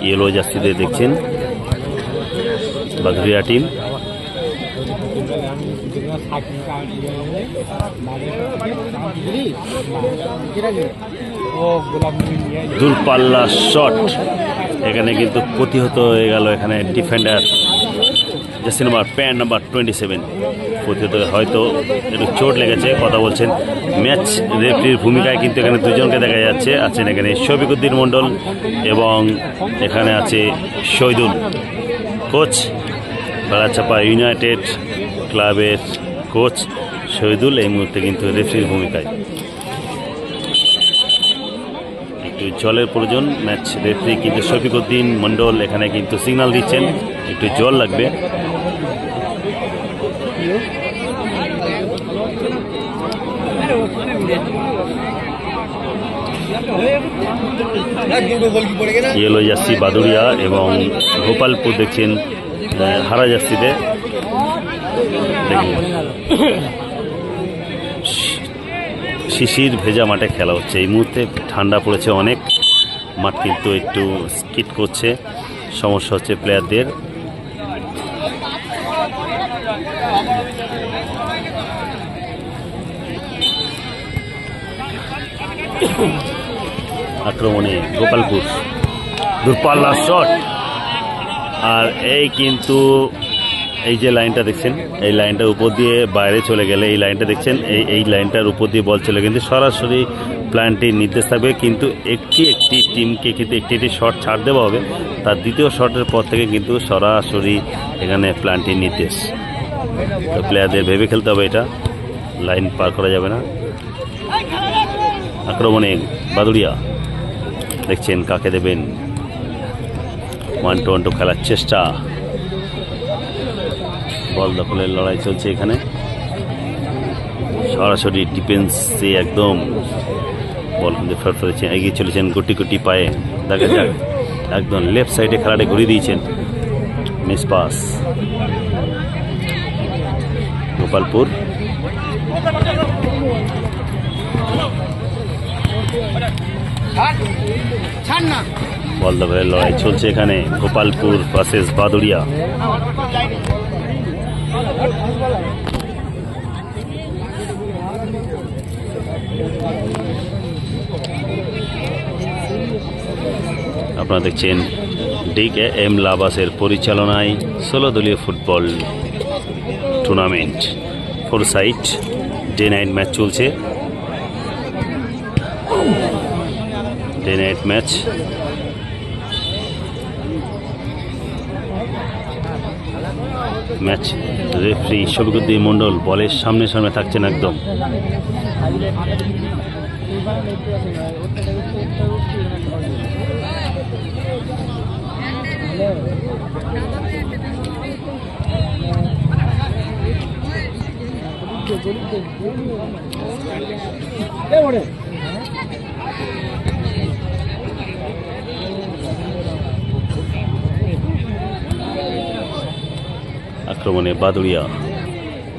ইয়েলো জার্সিতে দেখছেন বাদুড়িয়া টিম। দূরপাল্লা শট, এখানে কিন্তু প্রতিহত হয়ে গেল। এখানে defender jersey number pant number 27 প্রতিহত, হয়তো একটু চোট লেগেছে কথা বলছেন। ম্যাচ রেফারির ভূমিকায় কিন্তু এখানে দুজনকে দেখা যাচ্ছে। আছেন এখানে শফিকুদ্দিন মণ্ডল এবং এখানে আছে শহীদুল। কোচ বালাচাপা ইউনাইটেড ক্লাবের কোচ শহীদুল এই মুহূর্তে কিন্তু রেফারির ভূমিকায়। একটু জলের প্রয়োজন ম্যাচ রেফারি কিন্তু শফিকুদ্দিন মণ্ডল এখানে কিন্তু সিগন্যাল দিচ্ছেন একটু জল লাগবে। ইয়েলো জার্সি বাদুড়িয়া এবং গোপালপুর দেখছেন হারা জার্সিতে। দেখুন শিশির ভেজা মাঠে খেলা হচ্ছে এই মুহূর্তে, ঠান্ডা পড়েছে অনেক, মাঠ কিন্তু একটু স্কিট করছে, সমস্যা হচ্ছে প্লেয়ারদের। আক্রমণে গোপালপুর, দূরপাল্লা শট। আর এই কিন্তু এই যে লাইনটা দেখছেন, এই লাইনটার উপর দিয়ে বাইরে চলে গেলে, এই লাইনটা দেখছেন, এই লাইনটার উপর দিয়ে বল চলে কিন্তু সরাসরি প্ল্যানটির নির্দেশ থাকবে। কিন্তু একটি টিমকে কিন্তু একটি শট ছাড় দেওয়া হবে, তার দ্বিতীয় শটের পর থেকে কিন্তু সরাসরি এখানে প্ল্যানটির নির্দেশ। তো প্লেয়ারদের ভেবে খেলতে হবে, এটা লাইন পার করা যাবে না। আক্রমণে বাদুড়িয়া দেখছেন কাকে দেবেন, 1-2 খেলার চেষ্টা, বল দখলের লড়াই চলছে এখানে। সরাসরি ডিফেন্সে একদম বল কিন্তু ফেরত ফেলেছেন, এগিয়ে চলেছেন গুটি গুটি পায়ে। দেখা যাক, একদম লেফট সাইডে খেলাটা ঘুরিয়ে দিয়েছেন, মিস পাস। গোপালপুর বল দখলের লড়াই চলছে এখানে। গোপালপুর ভার্সেস বাদুড়িয়া। আপনারা দেখছেন DKM লাবাসের পরিচালনায় 16 দলীয় football tournament. 4 side day night match চলছে। Day night match. Match referee Shafikuddin Mondal বলের সামনে সামনে থাকছেন একদম। আক্রমণে Baduria,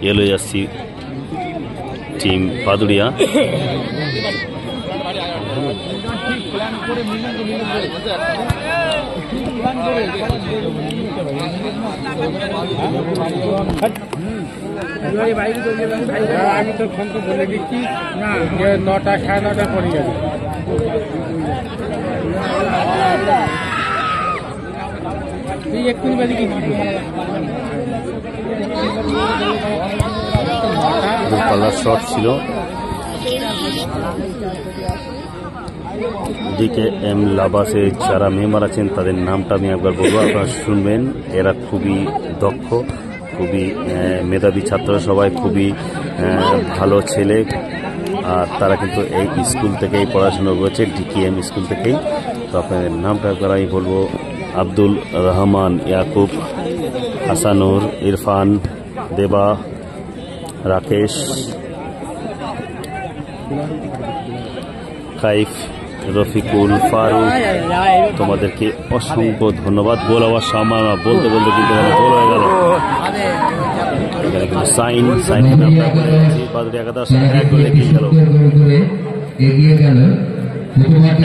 yellow jersey team Baduria. আমি তো ফোন তো বলে দিচ্ছি না, 9টা 9:30 পরে যাবে। দূরপাল্লার শট ছিল। DKM লাবাসে যারা মেম্বার আছেন তাদের নামটা আমি একবার বলবো, আপনারা শুনবেন। এরা খুবই দক্ষ, খুবই মেধাবী ছাত্র, সবাই খুবই ভালো ছেলে। আর তারা কিন্তু এই স্কুল থেকেই পড়াশোনা করেছে, DKM স্কুল থেকেই। তো আপনাদের নামটা একবার আমি বলবো: আব্দুল রহমান, ইয়াকুব, হাসানুর, ইরফান, দেবা, রাকেশ, কাইফ, রফিকুল, ফারুক। তোমাদেরকে অসংখ্য ধন্যবাদ। গোল হওয়ার সম্ভাবনা বলতে বলতে কিন্তু গোল হয়ে গেল। এখানে কিন্তু সাইন বাদুড়িয়া একাদশ 1 গোলে এগিয়ে গেল।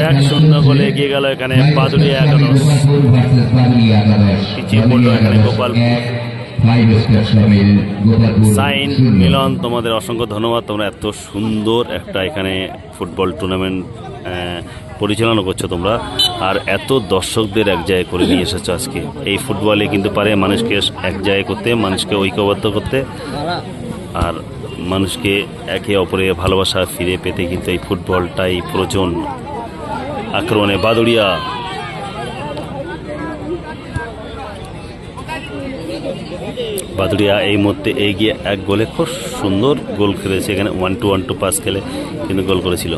1-0 গোলে এগিয়ে গেল এখানে বাদুড়িয়া একাদশ। পিছিয়ে পড়লো এখানে গোপালপুর। সাইন, মিলন, তোমাদের অসংখ্য ধন্যবাদ। তোমরা এত সুন্দর একটা এখানে ফুটবল টুর্নামেন্ট পরিচালনা করছো তোমরা, আর এত দর্শকদের এক জায়গায় করে নিয়ে এসেছো আজকে। এই ফুটবলে কিন্তু পারে মানুষকে এক জায়গায় করতে, মানুষকে ঐক্যবদ্ধ করতে, আর মানুষকে একে অপরের ভালোবাসা ফিরে পেতে কিন্তু এই ফুটবলটাই প্রয়োজন। আক্রমণে বাদুড়িয়া, বাদুড়িয়া এই মুহূর্তে এগিয়ে 1 গোলে। খুব সুন্দর গোল খেলেছে এখানে, 1-2 পাস খেলে কিন্তু গোল করেছিল।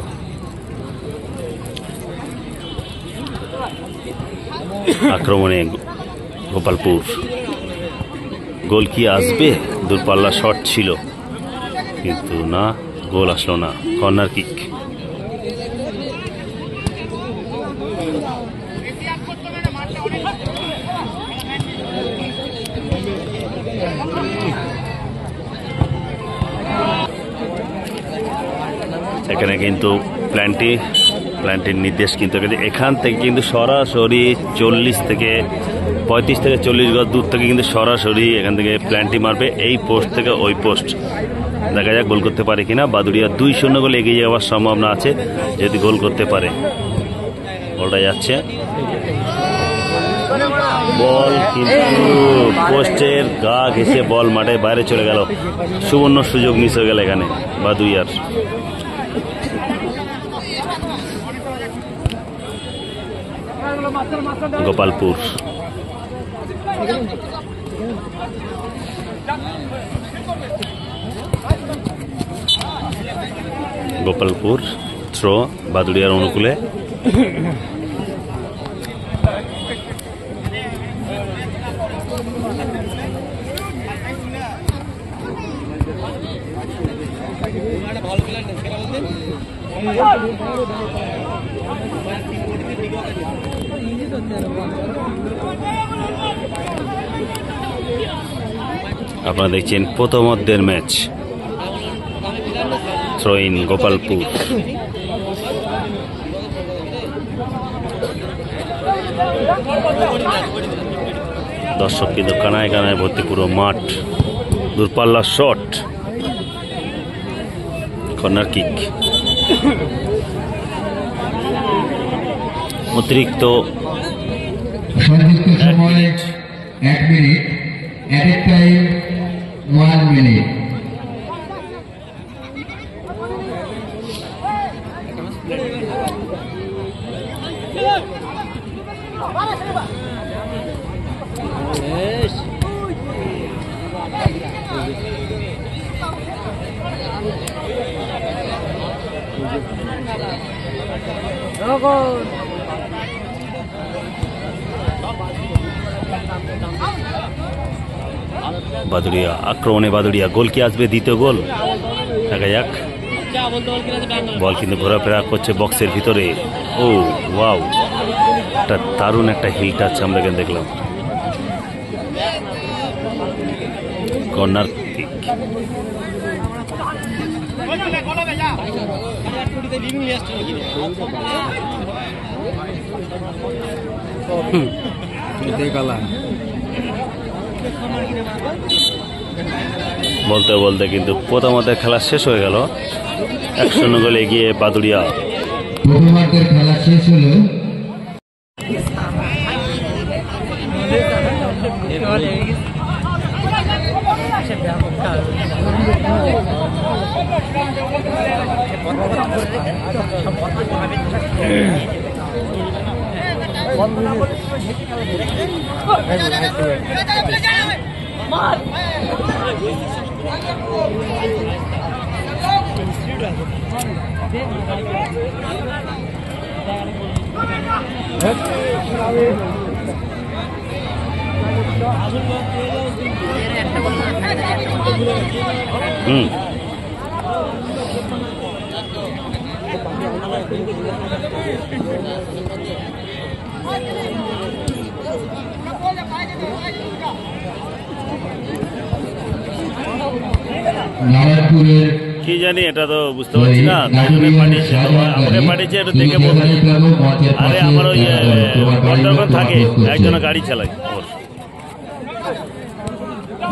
আক্রমণে গোপালপুর, গোল কি আসবে? দূরপাল্লা শট ছিল কিন্তু না, গোল আসলো না। Corner kick. এখানে কিন্তু প্ল্যান্টির নির্দেশ কিন্তু এখান থেকে কিন্তু সরাসরি 35 থেকে 40 গজ দূর থেকে কিন্তু সরাসরি এখান থেকে প্ল্যান্টি মারবে, এই পোস্ট থেকে ওই পোস্ট। দেখা যাক গোল করতে পারে কিনা। বাদুড়িয়া 2-0 গোলে এগিয়ে যাওয়ার সম্ভাবনা আছে যদি গোল করতে পারে। বলটা যাচ্ছে, বল কিন্তু পোস্টের গা ঘেঁষে বল মাঠে বাইরে চলে গেল। সুবর্ণ সুযোগ মিস হয়ে গেল এখানে বাদুড়িয়ার। গোপালপুর, গোপালপুর থ্রো বাদুড়িয়ার অনুকূলে। ভালো প্লেয়ার না সেটা বলতেন আপনারা দেখছেন প্রথম অর্ধের ম্যাচ, থ্রো ইন গোপালপুর। দর্শক কিন্তু কানায় কানায় ভর্তি পুরো মাঠ। দূরপাল্লা শট, কর্নার কিক। অতিরিক্ত সংযুক্ত সময় 1 minute, added time 1 minute. Baduria আক্রমণে, বাদুড়িয়া গোল কি আসবে? দ্বিতীয় গোল দেখা যাক। বল কিন্তু ঘোরাফেরা করছে বক্সের ভিতরে। ও ওয়াও, একটা দারুণ একটা হিল টাচ আমরা এখানে দেখলাম। কর্নার কিক, বলতে বলতে কিন্তু প্রথমার্ধের খেলা শেষ হয়ে গেল। 1-0 গোলে এগিয়ে বাদুড়িয়া। প্রথমার্ধের খেলা শেষ হলো। নারায়ণপুরের কি জানি, এটা তো বুঝতে পারছি না। দুজনে পাঠিয়েছে, আমাকে পাঠিয়েছে, এটা দেখে বলছি। আরে আমার ওই বর্দার থাকে, একজন গাড়ি চালায়,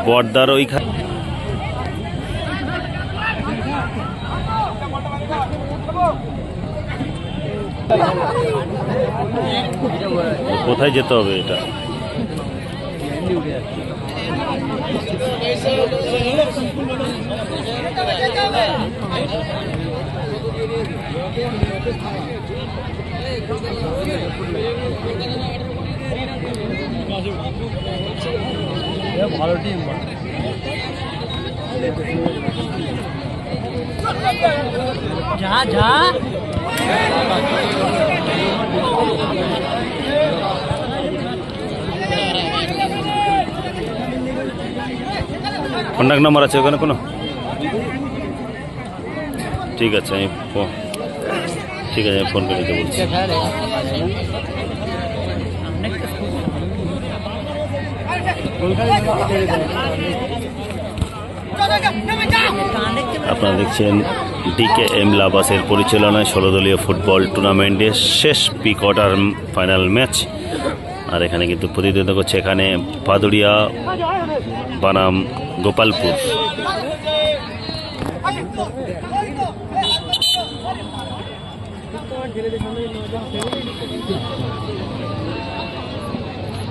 বর্দার ওইখানে। কোথায় যেতে হবে এটা? ভালো টিম যা যা কন্ট্যাক্ট নাম্বার আছে ওখানে কোনো? ঠিক আছে, আমি ফোন করে দিতে বলছি। আপনারা দেখছেন DKM লাবাসের পরিচালনায় 16 দলীয় ফুটবল টুর্নামেন্টের শেষ প্রি কোয়ার্টার ফাইনাল ম্যাচ। আর এখানে কিন্তু প্রতিদ্বন্দ্বিতা করছে এখানে বাদুড়িয়া বনাম গোপালপুর।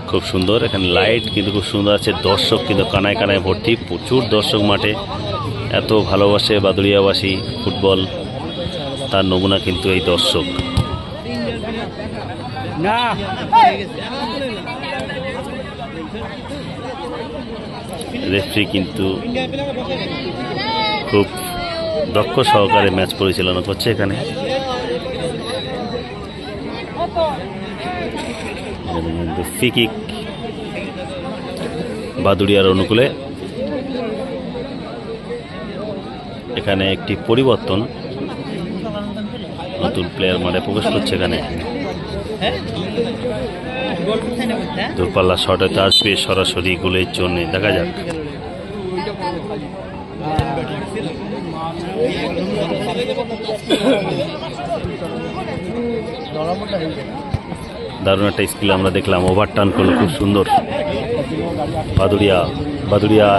খুব সুন্দর, এখানে লাইট কিন্তু খুব সুন্দর আছে। দর্শক কিন্তু কানায় কানায় ভর্তি, প্রচুর দর্শক মাঠে। এত ভালোবাসে বাদুড়িয়াবাসী ফুটবল, তার নমুনা কিন্তু এই দর্শক। রেফারি কিন্তু খুব দক্ষ সহকারে ম্যাচ পরিচালনা করছে এখানে। ফ্রি কিক বাদুড়িয়ার অনুকূলে। এখানে একটি পরিবর্তন, নতুন প্লেয়ার মাঠে প্রবেশ করছে। এখানে দূরপাল্লা শট হয়তো আসবে সরাসরি গোলের জন্য, দেখা যাক। দারুণ একটা স্কিল আমরা দেখলাম, ওভারটার্ন করলো খুব সুন্দর। বাদুড়িয়া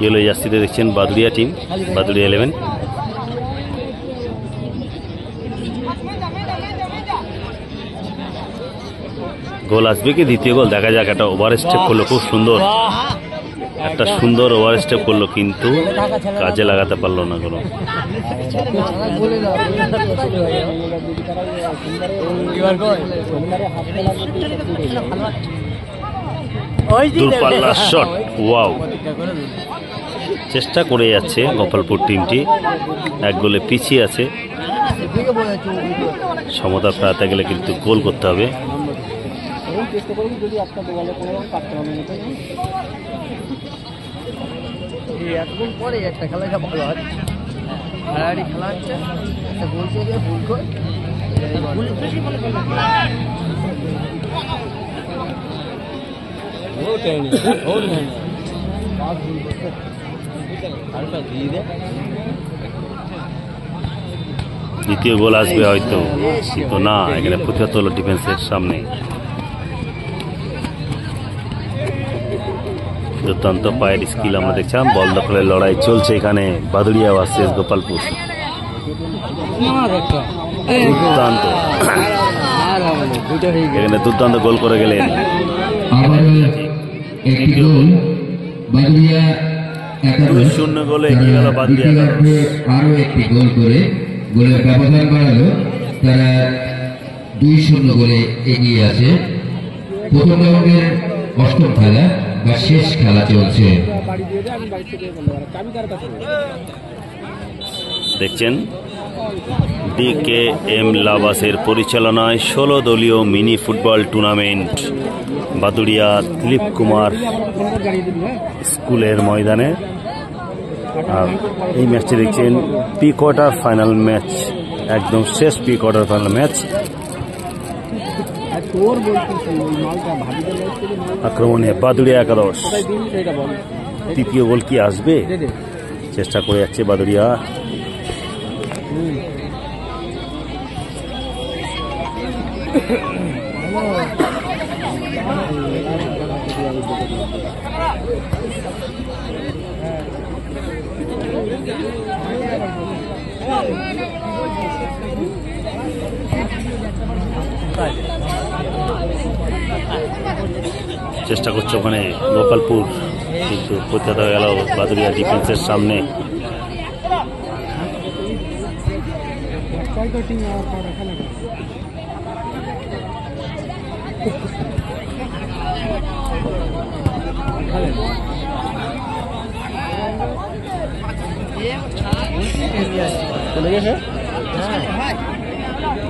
ইয়েলো জার্সিতে দেখছেন বাদুড়িয়া টিম, বাদুড়িয়া 11। গোল আসবে কি দ্বিতীয় গোল, দেখা যাক। একটা ওভার স্টেপ করলো খুব সুন্দর, একটা সুন্দর ওভার স্টেপ করলো, কিন্তু কাজে লাগাতে পারলো না কোনো। দূরপাল্লা শট, ওয়াও! চেষ্টা করে যাচ্ছে গোপালপুর টিমটি, এক গোলে পিছিয়ে আছে। সমতা ফেরাতে গেলে কিন্তু গোল করতে হবে। এতদিন পরে একটা খেলা ভালো হয়, খেলাড়ি খেলা হচ্ছে, একটা গোল চেয়ে ভুল করে দ্বিতীয় গোল আসবে হয়তো, কিন্তু না, এখানে প্রতিহত হলো ডিফেন্সের সামনে। দুর্দান্ত পায়ের স্কিল আমরা দেখছিলাম, বল দখলের লড়াই চলছে এখানে, বাদুড়িয়া ভার্সেস গোপালপুর। দুর্দান্ত, এখানে দুর্দান্ত গোল করে গেলেন। দুই 2-0 গোলে এগিয়ে গেল বাদুড়িয়া। আরো একটি গোল করে গোলের ব্যবধান বাড়ালো, তারা 2-0 গোলে এগিয়ে আছে। প্রথম রাউন্ডের অষ্টম খেলা বা শেষ খেলা চলছে। দেখছেন DKM লাভাসের পরিচালনায় 16 দলীয় mini football tournament Baduria Dilip Kumar স্কুলের ময়দানে। আর এই ম্যাচটি দেখছেন প্রি কোয়ার্টার ফাইনাল ম্যাচ, একদম শেষ প্রি কোয়ার্টার ফাইনাল ম্যাচ। আক্রমণে বাদুড়িয়া একাদশ। তৃতীয় গোল কি আসবে, চেষ্টা করে যাচ্ছে বাদুড়িয়া। চেষ্টা করছে ওখানে গোপালপুর, কিন্তু প্রত্যাত হয়ে গেল বাদুড়িয়া ডিফেন্সের সামনে।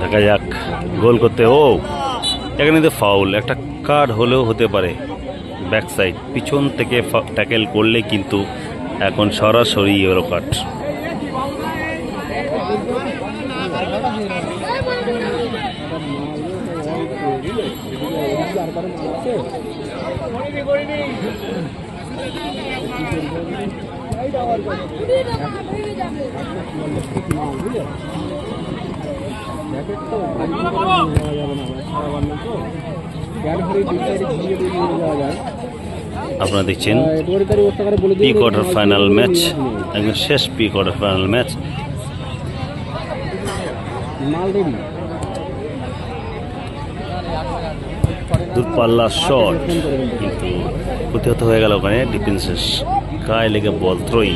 দেখা যাক গোল করতে। ও এখানে তো ফাউল, একটা কার্ড হলেও হতে পারে। ব্যাক সাইড পিছন থেকে ট্যাকেল করলে কিন্তু এখন সরাসরি ইয়েলো কার্ড। আপনারা দেখছেন প্রি কোয়ার্টার ফাইনাল ম্যাচ, একদম শেষ প্রি কোয়ার্টার ফাইনাল ম্যাচ। দূরপাল্লা শট, কিন্তু প্রতিহত হয়ে গেল ওখানে ডিফেন্সের গায়ে লেগে বল থ্রোইং।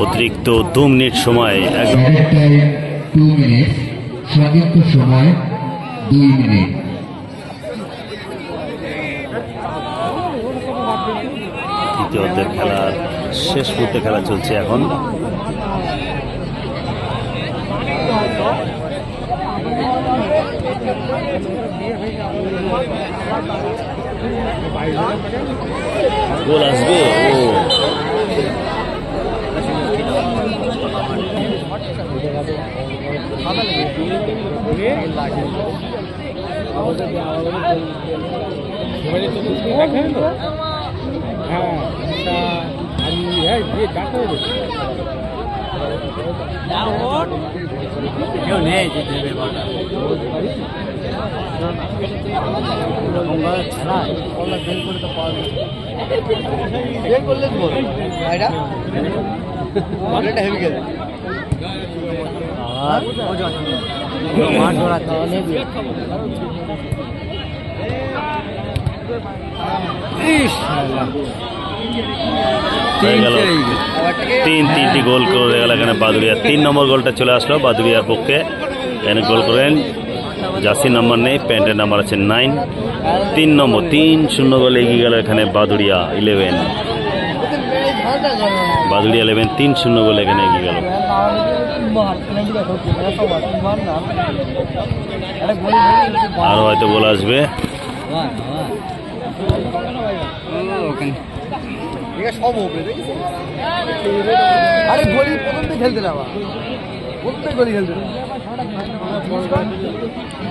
অতিরিক্ত 2 মিনিট সময়, সংযুক্ত সময় 2 মিনিট। তৃতীয় অর্ধের খেলার শেষ মুহূর্তে খেলা চলছে এখন। গোল আসবে ও এবারে তো দেখেন তো হ্যাঁ আমি যে ডাক্তার কেউ নেই যেতে হবে খেলা বের করে তো পারবে বের করলে তো বল ভাইরা হেভি খেলে আর মাঠ ধরাতে অনেক হয়ে গেল 3-3টি গোল করে গেল এখানে বাদুড়িয়া। 3 নম্বর গোলটা চলে আসলো বাদুড়িয়ার পক্ষে। এখানে গোল করেন জার্সি নাম্বার নেই, প্যান্টের নাম্বার আছে 9। 3 নম্বর 3-0 গোলে এগিয়ে গেল এখানে বাদুড়িয়া 11। বাদুড়িয়া 11 3-0 গোলে এখানে এগিয়ে গেল। আরো হয়তো গোল আসবে।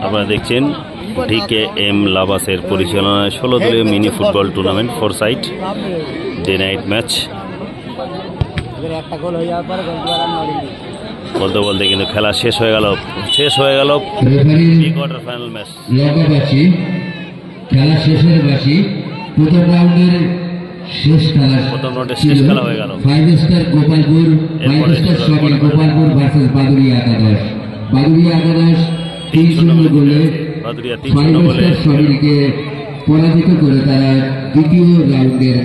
আপনারা দেখছেন DKM লাভাসের পরিচালনায় 16 দলীয় mini football tournament 4 side day night match. বলতে বলতে কিন্তু খেলা শেষ হয়ে গেল কোয়ার্টার ফাইনাল ম্যাচ। খেলা শেষের বাসী প্রথম রাউন্ডের শেষ খেলা হয়ে গেল। 5 star Gopalpur 5 star sawmill Gopalpur versus Baduria একাদশ। বাদুড়িয়া একাদশ 3-0 গোলে 5 স্টার সমিলকে পরাজিত করে তারা দ্বিতীয় রাউন্ডের